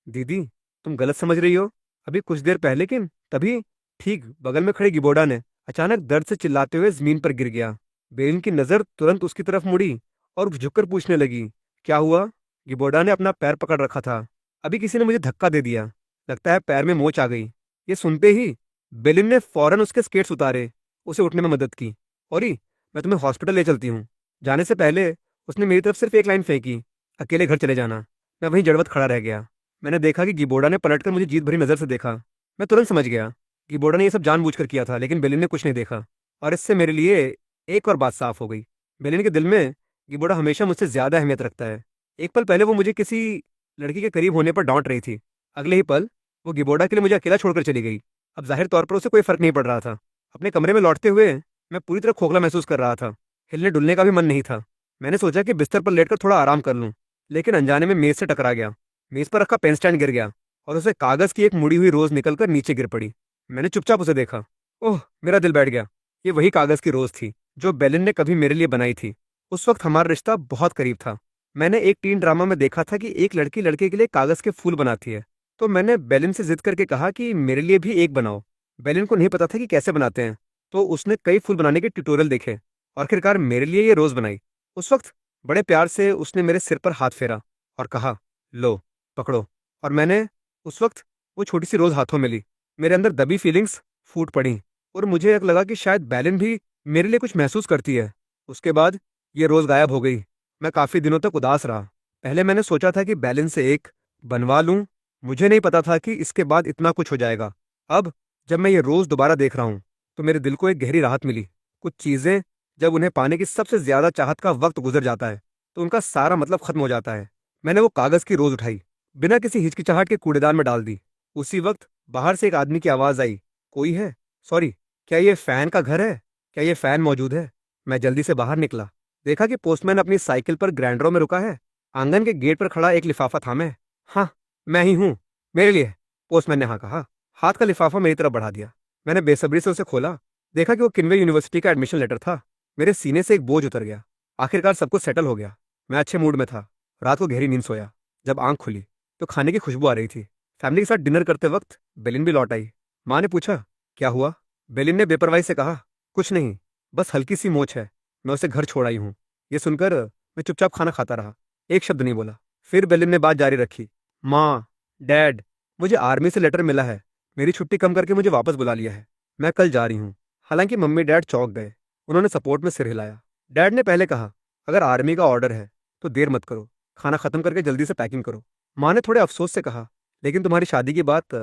दीदी, तुम गलत समझ रही हो। अभी कुछ देर पहले किन तभी ठीक बगल में खड़े गिबोडा ने अचानक दर्द से चिल्लाते हुए जमीन पर गिर गया। बेलिन की नजर तुरंत उसकी तरफ मुड़ी और झुककर पूछने लगी, क्या हुआ? गिबोडा ने अपना पैर पकड़ रखा था। अभी किसी ने मुझे धक्का दे दिया, लगता है पैर में मोच आ गई। ये सुनते ही बेलिन ने फौरन उसके स्केट्स उतारे, उसे उठने में मदद की। और मैं तुम्हें हॉस्पिटल ले चलती हूँ। जाने से पहले उसने मेरी तरफ सिर्फ एक लाइन फेंकी, अकेले घर चले जाना। मैं वहीं जड़वत खड़ा रह गया। मैंने देखा कि गिबोडा ने पलटकर मुझे जीत भरी नजर से देखा। मैं तुरंत समझ गया गिबोडा ने यह सब जानबूझकर किया था, लेकिन बेलिन ने कुछ नहीं देखा। और इससे मेरे लिए एक और बात साफ हो गई। बेलिन के दिल में गिबोडा हमेशा मुझसे ज्यादा अहमियत रखता है। एक पल पहले वो मुझे किसी लड़की के करीब होने पर डांट रही थी, अगले ही पल वो गिबोडा के लिए मुझे अकेला छोड़कर चली गई। अब जाहिर तौर पर उसे कोई फर्क नहीं पड़ रहा था। अपने कमरे में लौटते हुए मैं पूरी तरह खोखला महसूस कर रहा था। हिलने डुलने का भी मन नहीं था। मैंने सोचा कि बिस्तर पर लेटकर थोड़ा आराम कर लूं, लेकिन अनजाने में मेज से टकरा गया। मेज पर रखा पेन स्टैंड गिर गया और उसे कागज की एक मुड़ी हुई रोज निकलकर नीचे गिर पड़ी। मैंने चुपचाप उसे देखा। ओह, मेरा दिल बैठ गया। ये वही कागज की रोज थी जो बेलिन ने कभी मेरे लिए बनाई थी। उस वक्त हमारा रिश्ता बहुत करीब था। मैंने एक टीन ड्रामा में देखा था कि एक लड़की लड़के के लिए कागज के फूल बनाती है, तो मैंने बेलिन से जिद करके कहा कि मेरे लिए भी एक बनाओ। बेलिन को नहीं पता था कि कैसे बनाते हैं, तो उसने कई फूल बनाने के ट्यूटोरियल देखे और आखिरकार मेरे लिए ये रोज बनाई। उस वक्त बड़े प्यार से उसने मेरे सिर पर हाथ फेरा और कहा, लो, पकड़ो। और मैंने उस वक्त वो छोटी सी रोज हाथों में ली। मेरे अंदर दबी फीलिंग्स फूट पड़ी और मुझे एक लगा कि शायद बैलिन भी मेरे लिए कुछ महसूस करती है। उसके बाद ये रोज गायब हो गई। मैं काफी दिनों तक उदास रहा। पहले मैंने सोचा था कि बैलिन से एक बनवा लूं। मुझे नहीं पता था कि इसके बाद इतना कुछ हो जाएगा। अब जब मैं ये रोज दोबारा देख रहा हूं तो मेरे दिल को एक गहरी राहत मिली। कुछ चीजें जब उन्हें पाने की सबसे ज्यादा चाहत का वक्त गुजर जाता है तो उनका सारा मतलब खत्म हो जाता है। मैंने वो कागज की रोज उठाई, बिना किसी हिचकिचाहट के कूड़ेदान में डाल दी। उसी वक्त बाहर से एक आदमी की आवाज आई, कोई है? सॉरी, क्या ये फैन का घर है? क्या ये फैन मौजूद है? मैं जल्दी से बाहर निकला। देखा कि पोस्टमैन अपनी साइकिल पर ग्रैंडरों में रुका है। आंगन के गेट पर खड़ा एक लिफाफा थामे। हाँ, मैं ही हूँ। मेरे लिए? पोस्टमैन ने हाँ कहा। हाथ का लिफाफा मेरी तरफ बढ़ा दिया। मैंने बेसब्री से उसे खोला। देखा कि वो किन्वे यूनिवर्सिटी का एडमिशन लेटर था। मेरे सीने से एक बोझ उतर गया। आखिरकार सब कुछ सेटल हो गया। मैं अच्छे मूड में था। रात को गहरी नींद सोया। जब आंख खुली तो खाने की खुशबू आ रही थी। फैमिली के साथ डिनर करते वक्त बेलिन भी लौट आई। माँ ने पूछा, क्या हुआ? बेलिन ने बेपरवाही से कहा, कुछ नहीं, बस हल्की सी मोच है। मैं उसे घर छोड़ आई हूँ। ये सुनकर मैं चुपचाप खाना खाता रहा। एक शब्द नहीं बोला। फिर बेलिन ने बात जारी रखी, माँ, डैड, मुझे आर्मी से लेटर मिला है। मेरी छुट्टी कम करके मुझे वापस बुला लिया है। मैं कल जा रही हूँ। हालांकि मम्मी डैड चौंक गए। उन्होंने सपोर्ट में सिर हिलाया। डैड ने पहले कहा, अगर आर्मी का ऑर्डर है तो देर मत करो, खाना खत्म करके जल्दी से पैकिंग करो। माँ ने थोड़े अफसोस से कहा, लेकिन तुम्हारी शादी की बात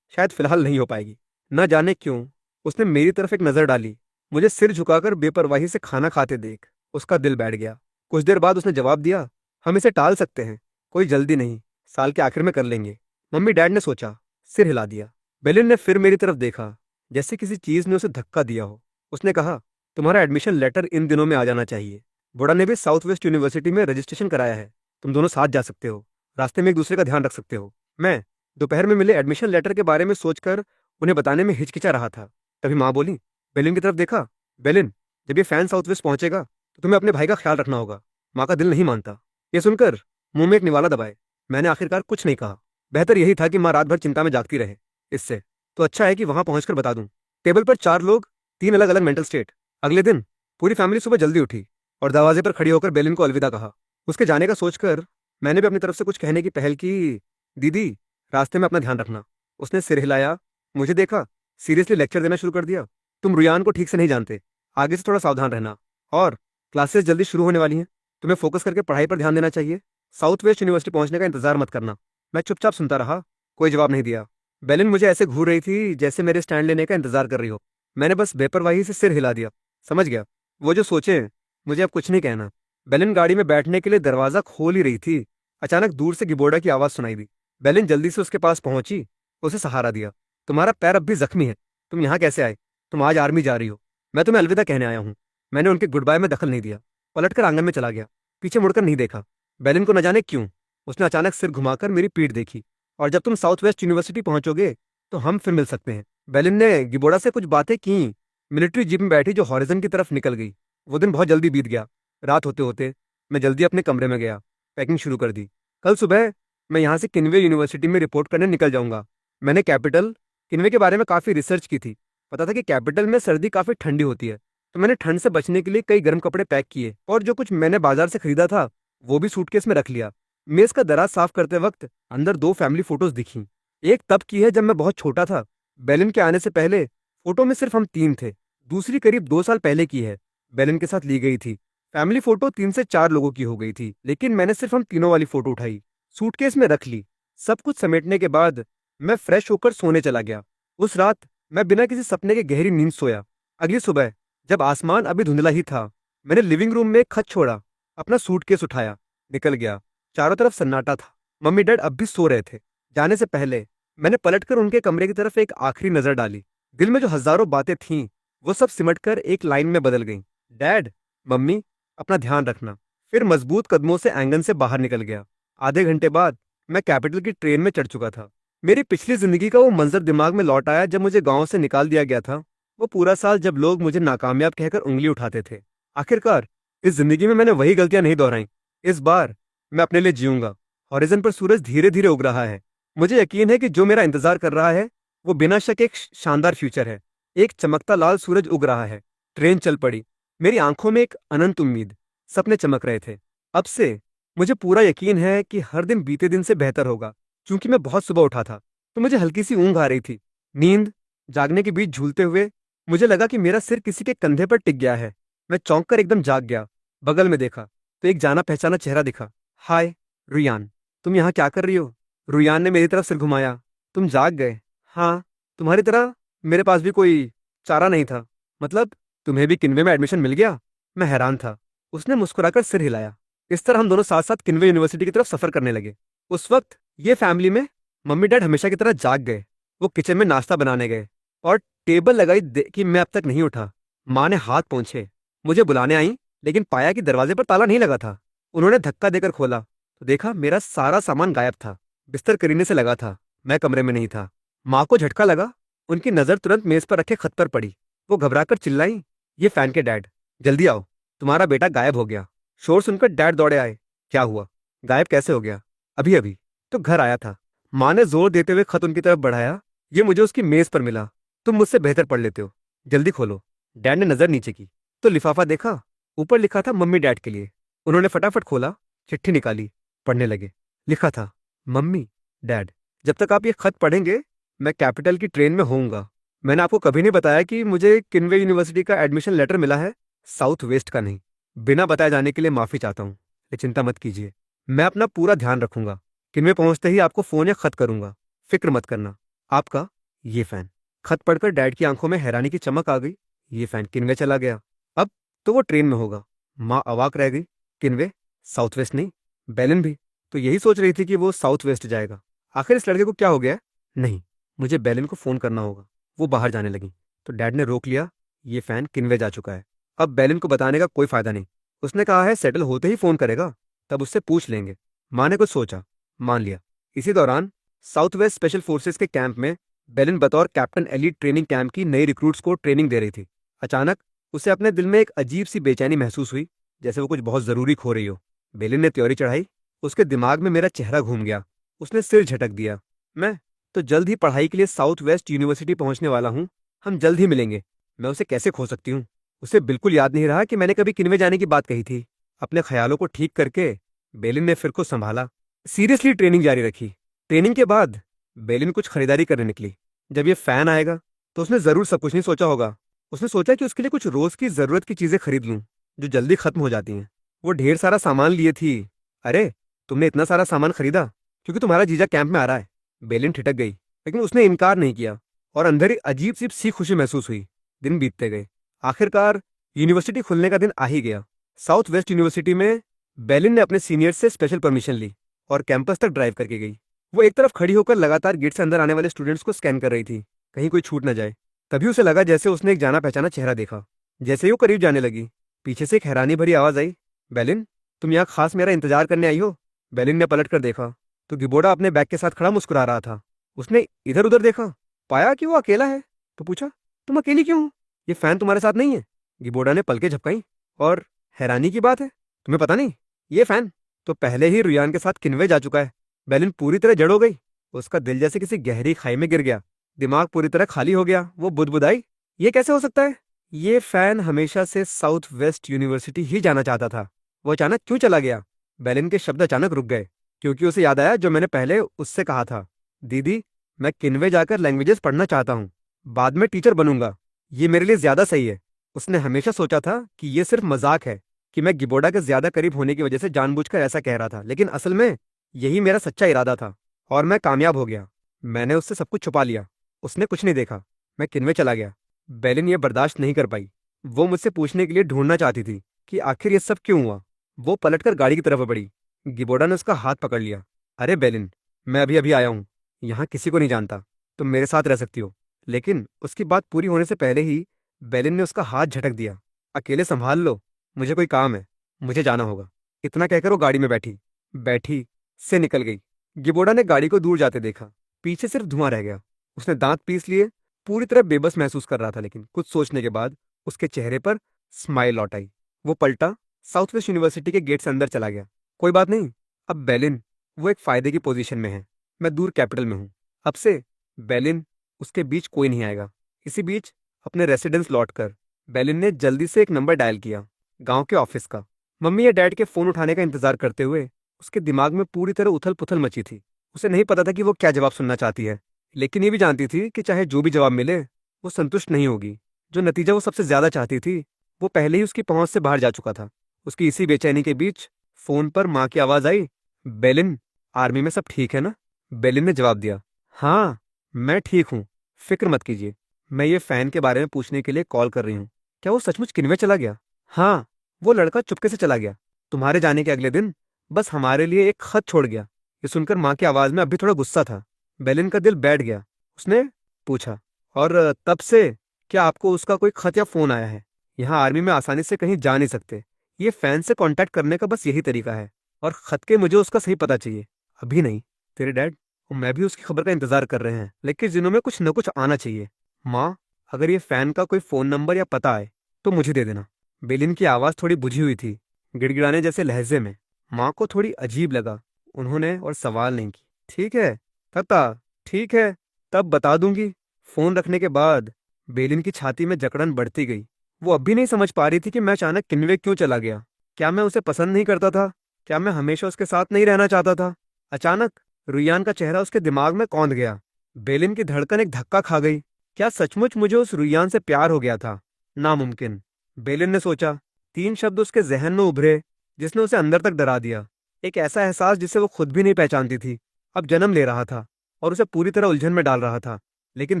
शायद फिलहाल नहीं हो पाएगी। न जाने क्यों उसने मेरी तरफ एक नजर डाली। मुझे सिर झुकाकर बेपरवाही से खाना खाते देख उसका दिल बैठ गया। कुछ देर बाद उसने जवाब दिया, हम इसे टाल सकते हैं, कोई जल्दी नहीं, साल के आखिर में कर लेंगे। मम्मी डैड ने सोचा, सिर हिला दिया। बेलिन ने फिर मेरी तरफ देखा, जैसे किसी चीज ने उसे धक्का दिया हो। उसने कहा, तुम्हारा एडमिशन लेटर इन दिनों में आ जाना चाहिए। बुढ़ा ने भी साउथ वेस्ट यूनिवर्सिटी में रजिस्ट्रेशन कराया है। तुम दोनों साथ जा सकते हो, रास्ते में एक दूसरे का ध्यान रख सकते हो। मैं दोपहर में मिले एडमिशन लेटर के बारे में सोचकर उन्हें बताने में हिचकिचा रहा था। तभी माँ बोली। बेलिन की तरफ देखा, बेलिन, जब ये फैन साउथ वेस्ट पहुंचेगा तो तुम्हें अपने भाई का ख्याल रखना होगा। माँ का दिल नहीं मानता। ये सुनकर मुंह में एक निवाला दबाए मैंने आखिरकार कुछ नहीं कहा। बेहतर यही था कि माँ रात भर चिंता में जागती रहे। इससे तो अच्छा है कि वहां पहुंचकर बता दूं। टेबल पर चार लोग, तीन अलग अलग मेंटल स्टेट। अगले दिन पूरी फैमिली सुबह जल्दी उठी और दरवाजे पर खड़ी होकर बेलिन को अलविदा कहा। उसके जाने का सोचकर मैंने भी अपनी तरफ से कुछ कहने की पहल की। दीदी, रास्ते में अपना ध्यान रखना। उसने सिर हिलाया, मुझे देखा, सीरियसली लेक्चर देना शुरू कर दिया। तुम रुयान को ठीक से नहीं जानते, आगे से थोड़ा सावधान रहना। और क्लासेस जल्दी शुरू होने वाली हैं, तुम्हें फोकस करके पढ़ाई पर ध्यान देना चाहिए। साउथ वेस्ट यूनिवर्सिटी पहुंचने का इंतजार मत करना। मैं चुपचाप सुनता रहा, कोई जवाब नहीं दिया। बेलिन मुझे ऐसे घूर रही थी जैसे मेरे स्टैंड लेने का इंतजार कर रही हो। मैंने बस बेपरवाही से सिर हिला दिया। समझ गया, वो जो सोचे, मुझे अब कुछ नहीं कहना। बेलिन गाड़ी में बैठने के लिए दरवाजा खोल ही रही थी। अचानक दूर से गिबोर्डा की आवाज सुनाई दी। बेलिन जल्दी से उसके पास पहुंची, उसे सहारा दिया। तुम्हारा पैर अब भी जख्मी है, तुम यहाँ कैसे आए? तुम आज आर्मी जा रही हो। मैं तुम्हें अलविदा कहने आया हूँ। मैंने उनके गुड बाय में दखल नहीं दिया, पलटकर आंगन में चला गया। पीछे मुड़कर नहीं देखा। बेलिन को न जाने क्यों उसने अचानक सिर घुमाकर मेरी पीठ देखी। और जब तुम साउथ वेस्ट यूनिवर्सिटी पहुंचोगे तो हम फिर मिल सकते हैं। बेलिन ने गिबोड़ा से कुछ बातें की। मिलिट्री जीप में बैठी जो हॉरिजन की तरफ निकल गई। वो दिन बहुत जल्दी बीत गया। रात होते होते मैं जल्दी अपने कमरे में गया, पैकिंग शुरू कर दी। कल सुबह मैं यहाँ से किन्वे यूनिवर्सिटी में रिपोर्ट करने निकल जाऊंगा। मैंने कैपिटल किन्वे के बारे में काफ़ी रिसर्च की थी। पता था कि कैपिटल में सर्दी काफ़ी ठंडी होती है, तो मैंने ठंड से बचने के लिए कई गर्म कपड़े पैक किए और जो कुछ मैंने बाजार से खरीदा था वो भी सूटकेस में रख लिया। मेज का दराज साफ करते वक्त अंदर दो फैमिली फोटोज दिखी। एक तब की है जब मैं बहुत छोटा था, बेलिन के आने से पहले। फोटो में सिर्फ हम तीन थे। दूसरी करीब 2 साल पहले की है, बेलिन के साथ ली गई थी। फैमिली फोटो 3 से 4 लोगों की हो गई थी, लेकिन मैंने सिर्फ हम तीनों वाली फोटो उठाई, सूटकेस में रख ली। सब कुछ समेटने के बाद मैं फ्रेश होकर सोने चला गया। उस रात मैं बिना किसी सपने के गहरी नींद सोया। अगली सुबह जब आसमान अभी धुंधला ही था, मैंने लिविंग रूम में एक खत छोड़ा, अपना सूटकेस उठाया, निकल गया। चारों तरफ सन्नाटा था। मम्मी डैड अब भी सो रहे थे। जाने से पहले मैंने पलटकर उनके कमरे की तरफ एक आखिरी नजर डाली। दिल में जो हजारों बातें थीं वो सब सिमटकर एक लाइन में बदल गईं। डैड, मम्मी, अपना ध्यान रखना। फिर मजबूत कदमों से आंगन से बाहर निकल गया। आधे घंटे बाद मैं कैपिटल की ट्रेन में चढ़ चुका था। मेरी पिछली जिंदगी का वो मंजर दिमाग में लौट आया जब मुझे गांव से निकाल दिया गया था। वो पूरा साल जब लोग मुझे नाकामयाब कहकर उंगली उठाते थे। आखिरकार इस जिंदगी में मैंने वही गलतियां नहीं दोहराई। इस बार मैं अपने लिए जीऊंगा। हॉरिजन पर सूरज धीरे धीरे उग रहा है। मुझे यकीन है कि जो मेरा इंतजार कर रहा है वो बिना शक एक शानदार फ्यूचर है। एक चमकता लाल सूरज उग रहा है। ट्रेन चल पड़ी। मेरी आंखों में एक अनंत उम्मीद, सपने चमक रहे थे। अब से मुझे पूरा यकीन है कि हर दिन बीते दिन से बेहतर होगा, क्योंकि मैं बहुत सुबह उठा था। तो मुझे हल्की सी ऊँघ आ रही थी। नींद जागने के बीच झूलते हुए मुझे लगा कि मेरा सिर किसी के कंधे पर टिक गया है। मैं चौंक कर एकदम जाग गया। बगल में देखा तो एक जाना-पहचाना चेहरा दिखा। हाय! रुयान, तुम यहाँ क्या कर रही हो? रुयान ने मेरी तरफ सिर घुमाया। तुम जाग गए? हाँ, तुम्हारी तरह मेरे पास भी कोई चारा नहीं था। मतलब तुम्हें भी किन्वे में एडमिशन मिल गया? मैं हैरान था। उसने मुस्कुराकर सिर हिलाया। इस तरह हम दोनों साथ-साथ किन्वे यूनिवर्सिटी की तरफ सफ़र करने लगे। उस वक्त ये फैमिली में मम्मी-डैड हमेशा की तरह जाग गए। वो किचन में नाश्ता बनाने गए और टेबल लगाई कि मैं अब तक नहीं उठा। माँ ने हाथ पोंछे मुझे बुलाने आई, लेकिन पाया कि दरवाजे पर ताला नहीं लगा था। उन्होंने धक्का देकर खोला तो देखा मेरा सारा सामान गायब था। बिस्तर करीने से लगा था। मैं कमरे में नहीं था। माँ को झटका लगा। उनकी नज़र तुरंत मेज पर रखे खत पर पड़ी। वो घबराकर चिल्लाई, ये फैन के डैड, जल्दी आओ, तुम्हारा बेटा गायब हो गया। शोर सुनकर डैड दौड़े आए। क्या हुआ? गायब कैसे हो गया? अभी अभी तो घर आया था। माँ ने जोर देते हुए खत उनकी तरफ बढ़ाया। ये मुझे उसकी मेज पर मिला। तुम मुझसे बेहतर पढ़ लेते हो, जल्दी खोलो। डैड ने नजर नीचे की तो लिफाफा देखा। ऊपर लिखा था मम्मी डैड के लिए। उन्होंने फटाफट खोला, चिट्ठी निकाली, पढ़ने लगे। लिखा था, मम्मी डैड, जब तक आप ये खत पढ़ेंगे मैं कैपिटल की ट्रेन में होऊंगा। मैंने आपको कभी नहीं बताया कि मुझे किन्वे यूनिवर्सिटी का एडमिशन लेटर मिला है, साउथ वेस्ट का नहीं। बिना बताए जाने के लिए माफी चाहता हूँ, लेकिन चिंता मत कीजिए, मैं अपना पूरा ध्यान रखूंगा। किन्वे पहुंचते ही आपको फोन या खत करूंगा, फिक्र मत करना। आपका ये फैन। खत पढ़कर डैड की आंखों में हैरानी की चमक आ गई। ये फैन किन्वे चला गया। अब तो वो ट्रेन में होगा। माँ अवाक रह गई। किन्वे? साउथ वेस्ट नहीं? बेलिन भी तो यही सोच रही थी कि वो साउथ वेस्ट जाएगा। आखिर इस लड़के को क्या हो गया है? नहीं, मुझे बेलिन को फोन करना होगा। वो बाहर जाने लगी तो डैड ने रोक लिया। ये फैन किन्वे जा चुका है। अब बेलिन को बताने का कोई फायदा नहीं। उसने कहा है सेटल होते ही फोन करेगा, तब उससे पूछ लेंगे। माँ ने कुछ सोचा, मान लिया। इसी दौरान साउथ वेस्ट स्पेशल फोर्सेस के कैंप में बेलिन बतौर कैप्टन एलीट ट्रेनिंग कैंप की नई रिक्रूट्स को ट्रेनिंग दे रही थी। अचानक उसे अपने दिल में एक अजीब सी बेचैनी महसूस हुई, जैसे वो कुछ बहुत जरूरी खो रही हो। बेलिन ने त्योरी चढ़ाई। उसके दिमाग में मेरा चेहरा घूम गया। उसने सिर झटक दिया। मैं तो जल्द ही पढ़ाई के लिए साउथ वेस्ट यूनिवर्सिटी पहुंचने वाला हूँ। हम जल्द ही मिलेंगे। मैं उसे कैसे खो सकती हूँ? उसे बिल्कुल याद नहीं रहा कि मैंने कभी किन्वे जाने की बात कही थी। अपने ख्यालों को ठीक करके बेलिन ने फिर को संभाला। सीरियसली ट्रेनिंग जारी रखी। ट्रेनिंग के बाद बेलिन कुछ खरीदारी करने निकली। जब ये फैन आएगा तो उसने जरूर सब कुछ नहीं सोचा होगा। उसने सोचा कि उसके लिए कुछ रोज की जरूरत की चीजें खरीद लूं, जो जल्दी खत्म हो जाती हैं। वो ढेर सारा सामान लिए थी। अरे, तुमने इतना सारा सामान खरीदा क्योंकि तुम्हारा जीजा कैंप में आ रहा है? बेलिन ठिठक गई, लेकिन उसने इनकार नहीं किया और अंदर ही अजीब सी खुशी महसूस हुई। दिन बीतते गए। आखिरकार यूनिवर्सिटी खुलने का दिन आ ही गया। साउथ वेस्ट यूनिवर्सिटी में बेलिन ने अपने सीनियर से स्पेशल परमिशन ली और कैंपस तक ड्राइव करके गई। वो एक तरफ खड़ी होकर लगातार गेट से अंदर आने वाले स्टूडेंट्स को स्कैन कर रही थी, कहीं कोई छूट न जाए। तभी उसे लगा जैसे उसने एक जाना पहचाना चेहरा देखा। जैसे ही वो करीब जाने लगी, पीछे से एक हैरानी भरी आवाज आई, बेलिन, तुम यहाँ खास मेरा इंतजार करने आई हो? बेलिन ने पलट कर देखा तो गिबोर्डा अपने बैग के साथ खड़ा मुस्कुरा रहा था। उसने इधर उधर देखा, पाया कि वो अकेला है, तो पूछा, तुम अकेली क्यों हो? ये फैन तुम्हारे साथ नहीं है? गिबोर्डा ने पलकें झपकाई। और हैरानी की बात है, तुम्हें पता नहीं, ये फैन तो पहले ही रुयान के साथ किन्वे जा चुका है। बेलिन पूरी तरह जड़ हो गई। उसका दिल जैसे किसी गहरी खाई में गिर गया। दिमाग पूरी तरह खाली हो गया। वो बुदबुदाई, ये कैसे हो सकता है? ये फैन हमेशा से साउथ वेस्ट यूनिवर्सिटी ही जाना चाहता था। वो अचानक क्यों चला गया? बेलिन के शब्द अचानक रुक गए, क्योंकि उसे याद आया जो मैंने पहले उससे कहा था। दीदी, मैं किन्वे जाकर लैंग्वेजेस पढ़ना चाहता हूँ। बाद में टीचर बनूंगा। ये मेरे लिए ज्यादा सही है। उसने हमेशा सोचा था कि ये सिर्फ मजाक है, कि मैं गिबोर्डा के ज्यादा करीब होने की वजह से जानबूझकर ऐसा कह रहा था, लेकिन असल में यही मेरा सच्चा इरादा था। और मैं कामयाब हो गया। मैंने उससे सब कुछ छुपा लिया। उसने कुछ नहीं देखा। मैं किन्वे चला गया। बेलिन ये बर्दाश्त नहीं कर पाई। वो मुझसे पूछने के लिए ढूंढना चाहती थी कि आखिर ये सब क्यों हुआ। वो पलटकर गाड़ी की तरफ बढ़ी। गिबोर्डा ने उसका हाथ पकड़ लिया। अरे बेलिन, मैं अभी अभी आया हूँ। यहाँ किसी को नहीं जानता। तुम मेरे साथ रह सकती हो। लेकिन उसकी बात पूरी होने से पहले ही बेलिन ने उसका हाथ झटक दिया। अकेले संभाल लो, मुझे कोई काम है, मुझे जाना होगा। इतना कहकर वो गाड़ी में बैठी बैठी से निकल गई। गिबोर्डा ने गाड़ी को दूर जाते देखा। पीछे सिर्फ धुआं रह गया। उसने दांत पीस लिए। पूरी तरह बेबस महसूस कर रहा था, लेकिन कुछ सोचने के बाद उसके चेहरे पर स्माइल लौट आई। वो पलटा, साउथ वेस्ट यूनिवर्सिटी के गेट से अंदर चला गया। कोई बात नहीं, अब बेलिन वो एक फायदे की पोजीशन में है। मैं दूर कैपिटल में हूँ। अब से बेलिन उसके बीच कोई नहीं आएगा। इसी बीच अपने रेसिडेंस लौटकर बेलिन ने जल्दी से एक नंबर डायल किया, गांव के ऑफिस का। मम्मी या डैड के फोन उठाने का इंतजार करते हुए उसके दिमाग में पूरी तरह उथल पुथल मची थी। उसे नहीं पता था कि वो क्या जवाब सुनना चाहती है। लेकिन ये भी जानती थी कि चाहे जो भी जवाब मिले वो संतुष्ट नहीं होगी। जो नतीजा वो सबसे ज्यादा चाहती थी वो पहले ही उसकी पहुंच से बाहर जा चुका था। उसकी इसी बेचैनी के बीच फोन पर माँ की आवाज आई, बेलिन, आर्मी में सब ठीक है ना? बेलिन ने जवाब दिया, हाँ, मैं ठीक हूँ, फिक्र मत कीजिए। मैं ये फैन के बारे में पूछने के लिए कॉल कर रही हूँ। क्या वो सचमुच किनवे चला गया? हाँ, वो लड़का चुपके से चला गया। तुम्हारे जाने के अगले दिन बस हमारे लिए एक खत छोड़ गया। ये सुनकर माँ की आवाज में अभी थोड़ा गुस्सा था। बेलिन का दिल बैठ गया। उसने पूछा, और तब से क्या आपको उसका कोई खत या फोन आया है? यहाँ आर्मी में आसानी से कहीं जा नहीं सकते। ये फैन से कांटेक्ट करने का बस यही तरीका है। और खत के मुझे उसका सही पता चाहिए। अभी नहीं। तेरे डैड और मैं भी उसकी खबर का इंतजार कर रहे हैं, लेकिन इस दिनों में कुछ न कुछ आना चाहिए। माँ, अगर ये फैन का कोई फोन नंबर या पता आए तो मुझे दे देना। बेलिन की आवाज थोड़ी बुझी हुई थी, गिड़गिड़ाने जैसे लहजे में। माँ को थोड़ी अजीब लगा। उन्होंने और सवाल नहीं की। ठीक है तता, ठीक है, तब बता दूंगी। फोन रखने के बाद बेलिन की छाती में जकड़न बढ़ती गई। वो अब भी नहीं समझ पा रही थी कि मैं अचानक किन्वे क्यों चला गया। क्या मैं उसे पसंद नहीं करता था? क्या मैं हमेशा उसके साथ नहीं रहना चाहता था? अचानक रुयान का चेहरा उसके दिमाग में कौंध गया। बेलिन की धड़कन एक धक्का खा गई। क्या सचमुच मुझे उस रुयान से प्यार हो गया था? नामुमकिन, बेलिन ने सोचा। 3 शब्द उसके जहन में उभरे जिसने उसे अंदर तक डरा दिया। एक ऐसा एहसास जिसे वो खुद भी नहीं पहचानती थी अब जन्म ले रहा था और उसे पूरी तरह उलझन में डाल रहा था। लेकिन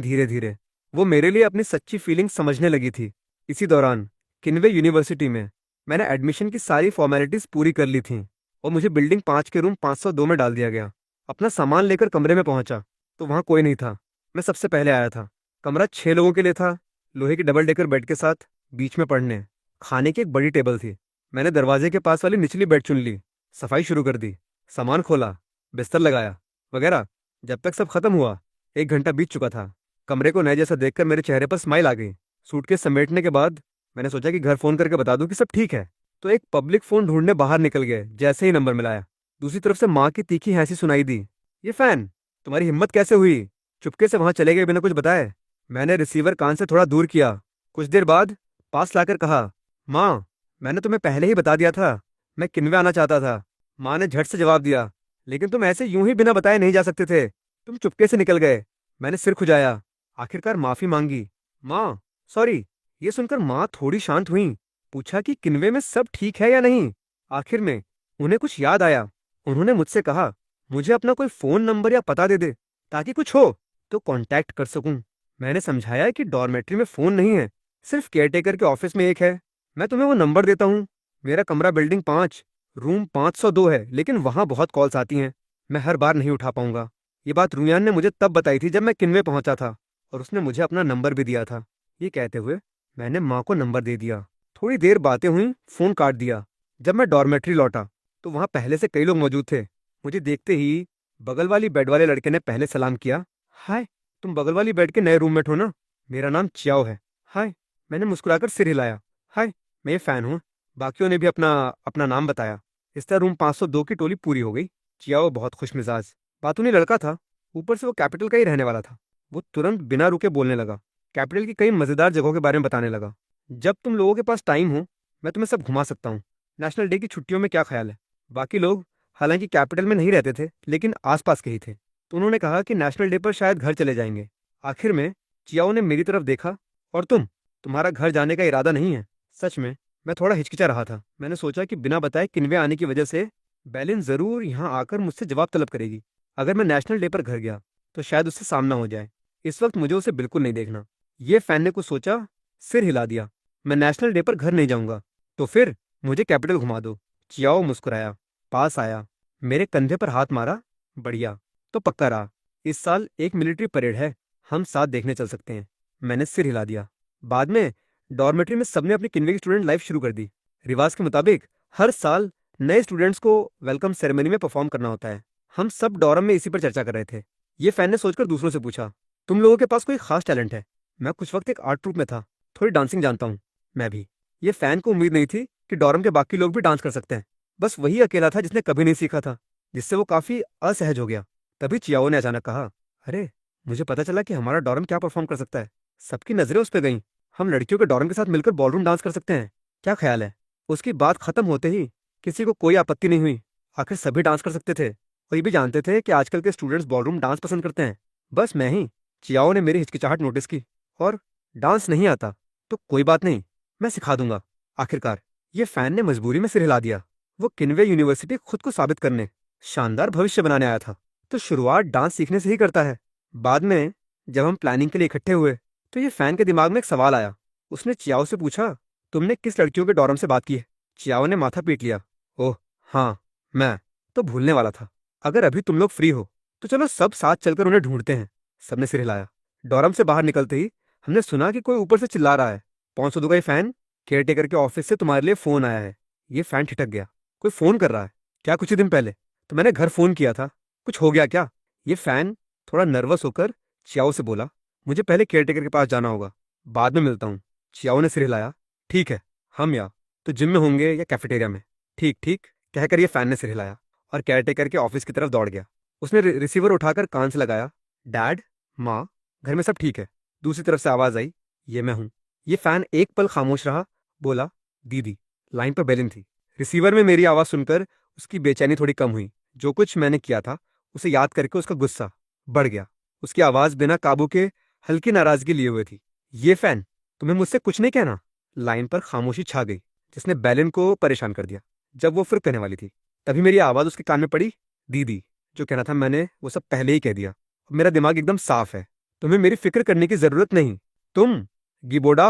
धीरे धीरे वो मेरे लिए अपनी सच्ची फीलिंग्स समझने लगी थी। इसी दौरान किन्वे यूनिवर्सिटी में मैंने एडमिशन की सारी फॉर्मेलिटीज पूरी कर ली थीं और मुझे बिल्डिंग 5 के रूम 502 में डाल दिया गया। अपना सामान लेकर कमरे में पहुंचा तो वहां कोई नहीं था। मैं सबसे पहले आया था। कमरा 6 लोगों के लिए था, लोहे की डबल डेकर बेड के साथ, बीच में पढ़ने खाने की एक बड़ी टेबल थी। मैंने दरवाजे के पास वाली निचली बेड चुन ली, सफाई शुरू कर दी, सामान खोला, बिस्तर लगाया वगैरह। जब तक सब खत्म हुआ 1 घंटा बीत चुका था। कमरे को नए जैसा देखकर मेरे चेहरे पर स्माइल आ गई। सूटकेस समेटने के बाद मैंने सोचा कि घर फोन करके बता दूं कि सब ठीक है, तो एक पब्लिक फोन ढूंढने बाहर निकल गए। जैसे ही नंबर मिलाया, दूसरी तरफ से माँ की तीखी हंसी सुनाई दी। ये फैन, तुम्हारी हिम्मत कैसे हुई? चुपके से वहां चले गए बिना कुछ बताए। मैंने रिसीवर कान से थोड़ा दूर किया। कुछ देर बाद पास लाकर कहा, माँ, मैंने तुम्हें पहले ही बता दिया था मैं किन्वे आना चाहता था। माँ ने झट से जवाब दिया, लेकिन तुम ऐसे यूं ही बिना बताए नहीं जा सकते थे। तुम चुपके से निकल गए। मैंने सिर खुजाया, आखिरकार माफी मांगी। माँ, सॉरी। ये सुनकर माँ थोड़ी शांत हुई। पूछा कि किन्वे में सब ठीक है या नहीं। आखिर में उन्हें कुछ याद आया। उन्होंने मुझसे कहा, मुझे अपना कोई फोन नंबर या पता दे दे ताकि कुछ हो तो कांटेक्ट कर सकूं। मैंने समझाया कि डॉर्मेट्री में फोन नहीं है, सिर्फ केयरटेकर के ऑफिस में एक है। मैं तुम्हें वो नंबर देता हूँ। मेरा कमरा बिल्डिंग 5 रूम 502 है, लेकिन वहां बहुत कॉल्स आती हैं, मैं हर बार नहीं उठा पाऊंगा। ये बात रुयान ने मुझे तब बताई थी जब मैं किन्वे पहुंचा था, और उसने मुझे अपना नंबर भी दिया था। ये कहते हुए मैंने माँ को नंबर दे दिया। थोड़ी देर बातें हुई, फोन काट दिया। जब मैं डॉर्मेट्री लौटा तो वहां पहले से कई लोग मौजूद थे। मुझे देखते ही बगल वाली बेड वाले लड़के ने पहले सलाम किया। हाय, तुम बगल वाली बेड के नए रूममेट हो ना? मेरा नाम चियाओ है। हाय, मैंने मुस्कुराकर सिर हिलाया। हाय, मैं ये फैन हूँ। बाकियों ने भी अपना अपना नाम बताया। इस तरह रूम 502 की टोली पूरी हो गई। चियाओ बहुत खुशमिजाज, बातूनी लड़का था। ऊपर से वो कैपिटल का ही रहने वाला था। वो तुरंत बिना रुके बोलने लगा। कैपिटल की कई मजेदार जगहों के बारे में बताने लगा। जब तुम लोगों के पास टाइम हो, मैं तुम्हें सब घुमा सकता हूँ। नेशनल डे की छुट्टियों में क्या ख्याल है? बाकी लोग हालांकि कैपिटल में नहीं रहते थे, लेकिन आसपास के ही थे, तो उन्होंने कहा कि नेशनल डे पर शायद घर चले जाएंगे। आखिर में चियाओ ने मेरी तरफ देखा, और तुम्हारा घर जाने का इरादा नहीं है? सच में मैं थोड़ा हिचकिचा रहा था। मैंने सोचा कि बिना बताए किन्वे आने की वजह से बेलिन जरूर यहाँ आकर मुझसे जवाब तलब करेगी। अगर मैं नेशनल डे पर घर गया तो शायद उससे सामना हो जाए। इस वक्त मुझे उसे बिल्कुल नहीं देखना। ये फैन ने कुछ सोचा, सिर हिला दिया। मैं नेशनल डे पर घर नहीं जाऊंगा। तो फिर मुझे कैपिटल घुमा दो। चियाओ मुस्कुराया, पास आया, मेरे कंधे पर हाथ मारा। बढ़िया, तो पक्का रहा। इस साल एक मिलिट्री परेड है, हम साथ देखने चल सकते हैं। मैंने सिर हिला दिया। बाद में डॉर्मेट्री में सबने अपनी किन्वे की स्टूडेंट लाइफ शुरू कर दी। रिवाज के मुताबिक हर साल नए स्टूडेंट्स को वेलकम सेरेमनी में परफॉर्म करना होता है। हम सब डॉर्म में इसी पर चर्चा कर रहे थे। ये फैन ने सोचकर दूसरों से पूछा, तुम लोगों के पास कोई खास टैलेंट है? मैं कुछ वक्त एक आर्ट ट्रूप में था, थोड़ी डांसिंग जानता हूँ। मैं भी। ये फैन को उम्मीद नहीं थी कि डॉर्म के बाकी लोग भी डांस कर सकते हैं। बस वही अकेला था जिसने कभी नहीं सीखा था, जिससे वो काफी असहज हो गया। तभी चियाओ ने अचानक कहा, अरे, मुझे पता चला कि हमारा डॉर्म क्या परफॉर्म कर सकता है। सबकी नजरें उस पर गईं। हम लड़कियों के डॉर्म के साथ मिलकर बॉलरूम डांस कर सकते हैं, क्या ख्याल है? उसकी बात खत्म होते ही किसी को कोई आपत्ति नहीं हुई। आखिर सभी डांस कर सकते थे, और ये भी जानते थे कि आजकल के स्टूडेंट्स बॉलरूम डांस पसंद करते हैं। बस मैं ही। चियाओ ने मेरी हिचकिचाहट नोटिस की। और डांस नहीं आता तो कोई बात नहीं, मैं सिखा दूंगा। आखिरकार ये फैन ने मजबूरी में सिर हिला दिया। वो किनवे यूनिवर्सिटी खुद को साबित करने, शानदार भविष्य बनाने आया था। तो शुरुआत डांस सीखने से ही करता है। बाद में जब हम प्लानिंग के लिए इकट्ठे हुए तो ये फैन के दिमाग में एक सवाल आया। उसने चियाओ से पूछा, तुमने किस लड़कियों के डॉर्म से बात की है? चियाओ ने माथा पीट लिया। ओह हाँ, मैं तो भूलने वाला था। अगर अभी तुम लोग फ्री हो तो चलो सब साथ चलकर उन्हें ढूंढते हैं। सबने सिर हिलाया। डॉर्म से बाहर निकलते ही हमने सुना कि कोई ऊपर से चिल्ला रहा है, पौंसो का ये फैन, केयरटेकर के ऑफिस से तुम्हारे लिए फोन आया है। ये फैन ठिठक गया। कोई फोन कर रहा है क्या? कुछ ही दिन पहले तो मैंने घर फोन किया था। कुछ हो गया क्या? ये फैन थोड़ा नर्वस होकर चियाओ से बोला, मुझे पहले केयरटेकर के पास जाना होगा, बाद में मिलता हूँ। चियाओ ने सिर हिलाया। ठीक है, हम या तो जिम में होंगे या कैफेटेरिया में। ठीक ठीक कहकर ये फैन ने सिर हिलाया और केयरटेकर के ऑफिस की तरफ दौड़ गया। उसने रिसीवर उठाकर कान से लगाया। डैड, माँ, घर में सब ठीक है। दूसरी तरफ से आवाज आई, ये मैं हूँ। ये फैन एक पल खामोश रहा, बोला, दीदी। लाइन पर बेलिन थी। रिसीवर में मेरी आवाज सुनकर उसकी बेचैनी थोड़ी कम हुई। जो कुछ मैंने किया था उसे याद करके उसका गुस्सा बढ़ गया। उसकी आवाज बिना काबू के हल्की नाराजगी लिए हुए थी। ये फैन, तुम्हें मुझसे कुछ नहीं कहना? लाइन पर खामोशी छा गई, जिसने बेलिन को परेशान कर दिया। जब वो फिर कहने वाली थी तभी मेरी आवाज उसके कान में पड़ी। दीदी, जो कहना था मैंने वो सब पहले ही कह दिया। अब मेरा दिमाग एकदम साफ है। तुम्हें मेरी फिक्र करने की जरूरत नहीं। तुम गिबोडा,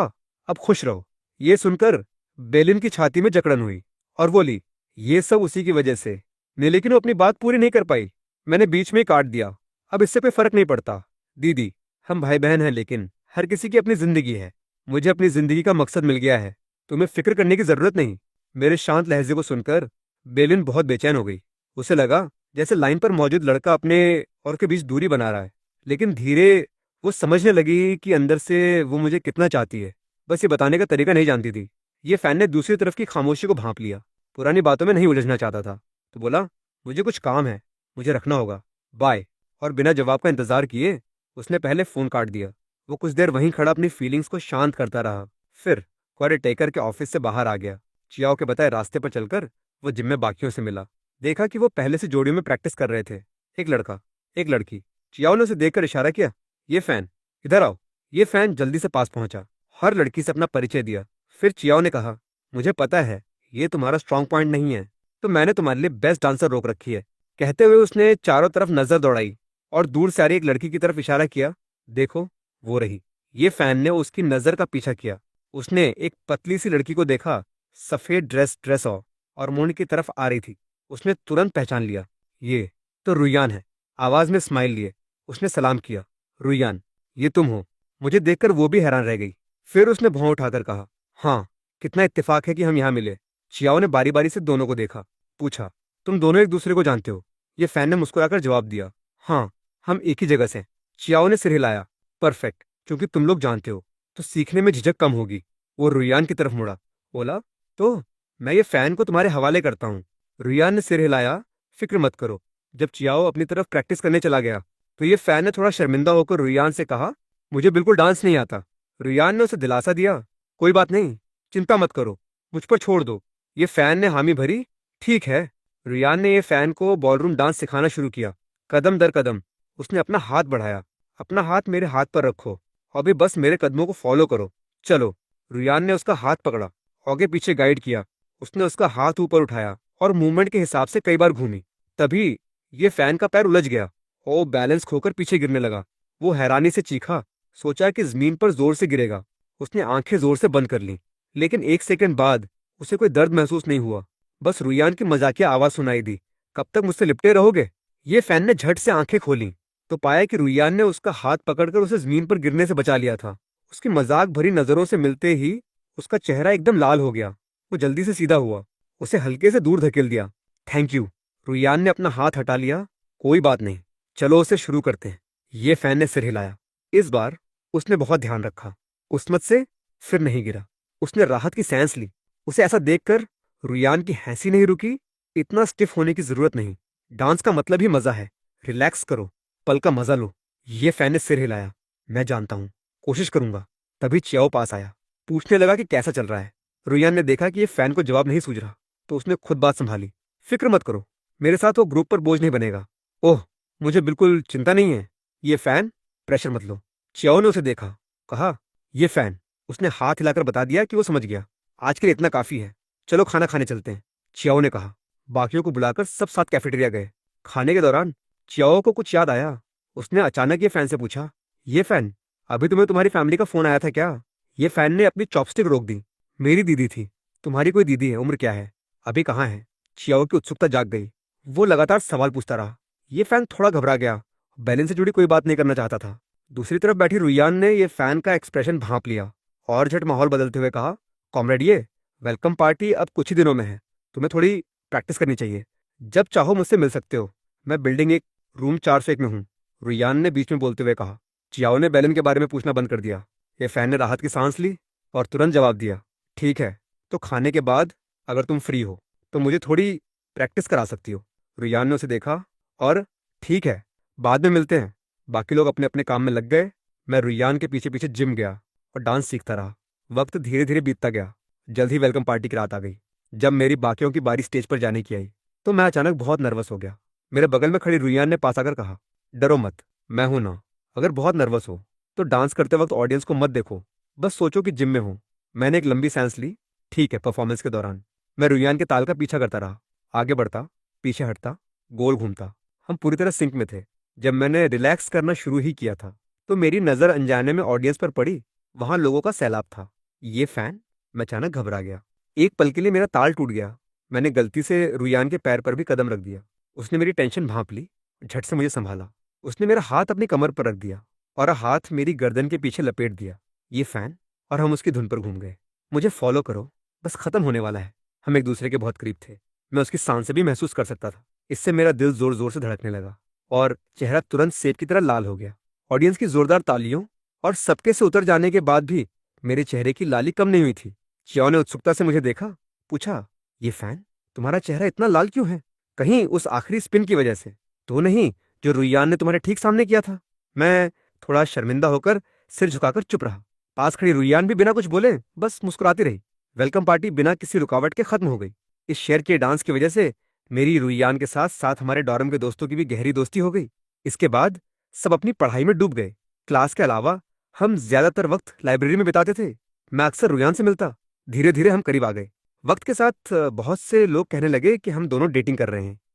अब खुश रहो। ये सुनकर बेलिन की छाती में जकड़न हुई और बोली, ये सब उसी की वजह से ने। लेकिन वो अपनी बात पूरी नहीं कर पाई। मैंने बीच में ही काट दिया। अब इससे कोई फर्क नहीं पड़ता। दीदी, हम भाई बहन हैं, लेकिन हर किसी की अपनी जिंदगी है। मुझे अपनी जिंदगी का मकसद मिल गया है। तुम्हें फिक्र करने की जरूरत नहीं। मेरे शांत लहजे को सुनकर बेलिन बहुत बेचैन हो गई। उसे लगा जैसे लाइन पर मौजूद लड़का अपने और के बीच दूरी बना रहा है। लेकिन धीरे वो समझने लगी कि अंदर से वो मुझे कितना चाहती है। बस ये बताने का तरीका नहीं जानती थी। ये फैन ने दूसरी तरफ की खामोशी को भांप लिया। पुरानी बातों में नहीं उलझना चाहता था तो बोला, मुझे कुछ काम है, मुझे रखना होगा, बाय। और बिना जवाब का इंतजार किए उसने पहले फोन काट दिया। वो कुछ देर वहीं खड़ा अपनी फीलिंग्स को शांत करता रहा। फिर क्वारे टेकर के ऑफिस से बाहर आ गया। चियाओ के बताए रास्ते पर चलकर वो जिम में बाकियों से मिला। देखा कि वो पहले से जोड़ियों में प्रैक्टिस कर रहे थे। एक लड़का, एक लड़की। चियाओ ने उसे देखकर इशारा किया, ये फैन, इधर आओ। ये फैन जल्दी से पास पहुंचा। हर लड़की से अपना परिचय दिया। फिर चियाओ ने कहा, मुझे पता है ये तुम्हारा स्ट्रांग पॉइंट नहीं है, तो मैंने तुम्हारे लिए बेस्ट डांसर रोक रखी है। कहते हुए उसने चारों तरफ नजर दौड़ाई और दूर से आ रही एक लड़की की तरफ इशारा किया। देखो, वो रही। ये फैन ने उसकी नजर का पीछा किया। उसने एक पतली सी लड़की को देखा, सफेद ड्रेस और मुंह की तरफ आ रही थी। उसने तुरंत पहचान लिया, ये तो रुयान है। आवाज में स्माइल लिए उसने सलाम किया। रुयान, ये तुम हो? मुझे देखकर वो भी हैरान रह गई। फिर उसने भौं उठाकर कहा, हाँ, कितना इत्तेफाक है कि हम यहाँ मिले। चियाओ ने बारी बारी से दोनों को देखा। पूछा, तुम दोनों एक दूसरे को जानते हो? ये फैन ने मुस्कुराकर जवाब दिया, हाँ, हम एक ही जगह से। चियाओ ने सिर हिलाया। परफेक्ट, क्योंकि तुम लोग जानते हो तो सीखने में झिझक कम होगी। वो रुयान की तरफ मुड़ा, बोला, तो मैं ये फैन को तुम्हारे हवाले करता हूँ। रुयान ने सिर हिलाया। फिक्र मत करो। जब चियाओ अपनी तरफ प्रैक्टिस करने चला गया तो ये फैन ने थोड़ा शर्मिंदा होकर रुयान से कहा, मुझे बिल्कुल डांस नहीं आता। रुयान ने उसे दिलासा दिया, कोई बात नहीं, चिंता मत करो, मुझ पर छोड़ दो। ये फैन ने हामी भरी। ठीक है। रुयान ने ये फैन को बॉलरूम डांस सिखाना शुरू किया। कदम दर कदम उसने अपना हाथ बढ़ाया। अपना हाथ मेरे हाथ पर रखो और भी बस मेरे कदमों को फॉलो करो। चलो। रुयान ने उसका हाथ पकड़ा, आगे पीछे गाइड किया। उसने उसका हाथ ऊपर उठाया और मूवमेंट के हिसाब से कई बार घूमी। तभी ये फैन का पैर उलझ गया और बैलेंस खोकर पीछे गिरने लगा। वो हैरानी से चीखा। सोचा कि जमीन पर जोर से गिरेगा। उसने आंखें जोर से बंद कर लीं, लेकिन एक सेकंड बाद उसे कोई दर्द महसूस नहीं हुआ। बस रुयान की मजाकिया आवाज सुनाई दी, कब तक मुझसे लिपटे रहोगे? ये फैन ने झट से आंखें खोली तो पाया कि रुयान ने उसका हाथ पकड़कर उसे जमीन पर गिरने से बचा लिया था। उसकी मजाक भरी नजरों से मिलते ही उसका चेहरा एकदम लाल हो गया। वो जल्दी से सीधा हुआ, उसे हल्के से दूर धकेल दिया। Thank you. रुयान ने अपना हाथ हटा लिया। कोई बात नहीं, चलो उसे शुरू करते हैं। ये फैन ने सिर हिलाया। इस बार उसने बहुत ध्यान रखा। उसमत से फिर नहीं गिरा। उसने राहत की सांस ली। उसे ऐसा देखकर रुयान की हंसी नहीं रुकी। इतना स्टिफ होने की जरूरत नहीं। डांस का मतलब ही मजा है। रिलैक्स करो, पल का मजा लो। ये फैन ने सिर हिलाया। मैं जानता हूं, कोशिश करूंगा। तभी चियाओ पास आया। पूछने लगा कि कैसा चल रहा है। रुयान ने देखा कि ये फैन को जवाब नहीं सूझ रहा तो उसने खुद बात संभाली। फिक्र मत करो, मेरे साथ वो ग्रुप पर बोझ नहीं बनेगा। ओह, मुझे बिल्कुल चिंता नहीं है। ये फैन, प्रेशर मत लो। चियाओ ने उसे देखा, कहा, ये फैन। उसने हाथ हिलाकर बता दिया कि वो समझ गया। आज के लिए इतना काफी है, चलो खाना खाने चलते हैं, चियाओ ने कहा। बाकियों को बुलाकर सब साथ कैफेटेरिया गए। खाने के दौरान चियाओ को कुछ याद आया। उसने अचानक ये फैन से पूछा, ये फैन, अभी तुम्हें तुम्हारी फैमिली का फोन आया था क्या? ये फैन ने अपनी चॉपस्टिक रोक दी। मेरी दीदी थी। तुम्हारी कोई दीदी है, उम्र क्या है, अभी कहाँ है? चियाओ की उत्सुकता जाग गई। वो लगातार सवाल पूछता रहा। ये फैन थोड़ा घबरा गया, बैलेंस से जुड़ी कोई बात नहीं करना चाहता था। दूसरी तरफ बैठी रुयान ने ये फैन का एक्सप्रेशन भांप लिया और झट माहौल बदलते हुए कहा, कॉमरेड, ये वेलकम पार्टी अब कुछ ही दिनों में है, तुम्हें थोड़ी प्रैक्टिस करनी चाहिए। जब चाहो मुझसे मिल सकते हो, मैं बिल्डिंग एक, रूम 401 में हूँ, रुयान ने बीच में बोलते हुए कहा। चियाओ ने बैलन के बारे में पूछना बंद कर दिया। ये फैन ने राहत की सांस ली और तुरंत जवाब दिया, ठीक है, तो खाने के बाद अगर तुम फ्री हो तो मुझे थोड़ी प्रैक्टिस करा सकती हो। रुयान ने उसे देखा और, ठीक है, बाद में मिलते हैं। बाकी लोग अपने अपने काम में लग गए। मैं रुयान के पीछे पीछे जिम गया और डांस सीखता रहा। वक्त धीरे धीरे बीतता गया। जल्द ही वेलकम पार्टी की रात आ गई। जब मेरी बाकियों की बारी स्टेज पर जाने की आई तो मैं अचानक बहुत नर्वस हो गया। मेरे बगल में खड़ी रुयान ने पास आकर कहा, डरो मत, मैं हूं ना। अगर बहुत नर्वस हो तो डांस करते वक्त ऑडियंस को मत देखो, बस सोचो कि जिम में हो। मैंने एक लंबी सांस ली। ठीक है। परफॉर्मेंस के दौरान मैं रुयान के ताल का पीछा करता रहा, आगे बढ़ता, पीछे हटता, गोल घूमता। हम पूरी तरह सिंक में थे। जब मैंने रिलैक्स करना शुरू ही किया था तो मेरी नजर अनजाने में ऑडियंस पर पड़ी। वहां लोगों का सैलाब था। ये फैन? मैं अचानक घबरा गया। एक पल के लिए मेरा ताल टूट गया। मैंने गलती से रुयान के पैर पर भी कदम रख दिया। उसने मेरी टेंशन भांप ली, झट से मुझे संभाला। उसने मेरा हाथ अपनी कमर पर रख दिया और हाथ मेरी गर्दन के पीछे लपेट दिया। ये फैन, और हम उसकी धुन पर घूम गए। मुझे फॉलो करो, बस खत्म होने वाला है। हम एक दूसरे के बहुत करीब थे। मैं उसकी सांसें भी महसूस कर सकता था। इससे मेरा दिल जोर जोर से धड़कने लगा और चेहरा तुरंत सेब की तरह लाल हो गया। ऑडियंस की जोरदार तालियों और सबके से उतर जाने के बाद भी मेरे चेहरे की लाली कम नहीं हुई थी। चियाओ ने उत्सुकता से मुझे देखा, पूछा, ये फैन, तुम्हारा चेहरा इतना लाल क्यों है? कहीं उस आखिरी स्पिन की वजह से तो नहीं जो रुयान ने तुम्हारे ठीक सामने किया था? मैं थोड़ा शर्मिंदा होकर सिर झुकाकर चुप रहा। पास खड़ी रुयान भी बिना कुछ बोले बस मुस्कुराती रही। वेलकम पार्टी बिना किसी रुकावट के खत्म हो गई। इस शेर के डांस की वजह से मेरी रुयान के साथ साथ हमारे डॉर्म के दोस्तों की भी गहरी दोस्ती हो गई। इसके बाद सब अपनी पढ़ाई में डूब गए। क्लास के अलावा हम ज्यादातर वक्त लाइब्रेरी में बिताते थे। मैं अक्सर रुयान से मिलता। धीरे धीरे हम करीब आ गए। वक्त के साथ बहुत से लोग कहने लगे कि हम दोनों डेटिंग कर रहे हैं।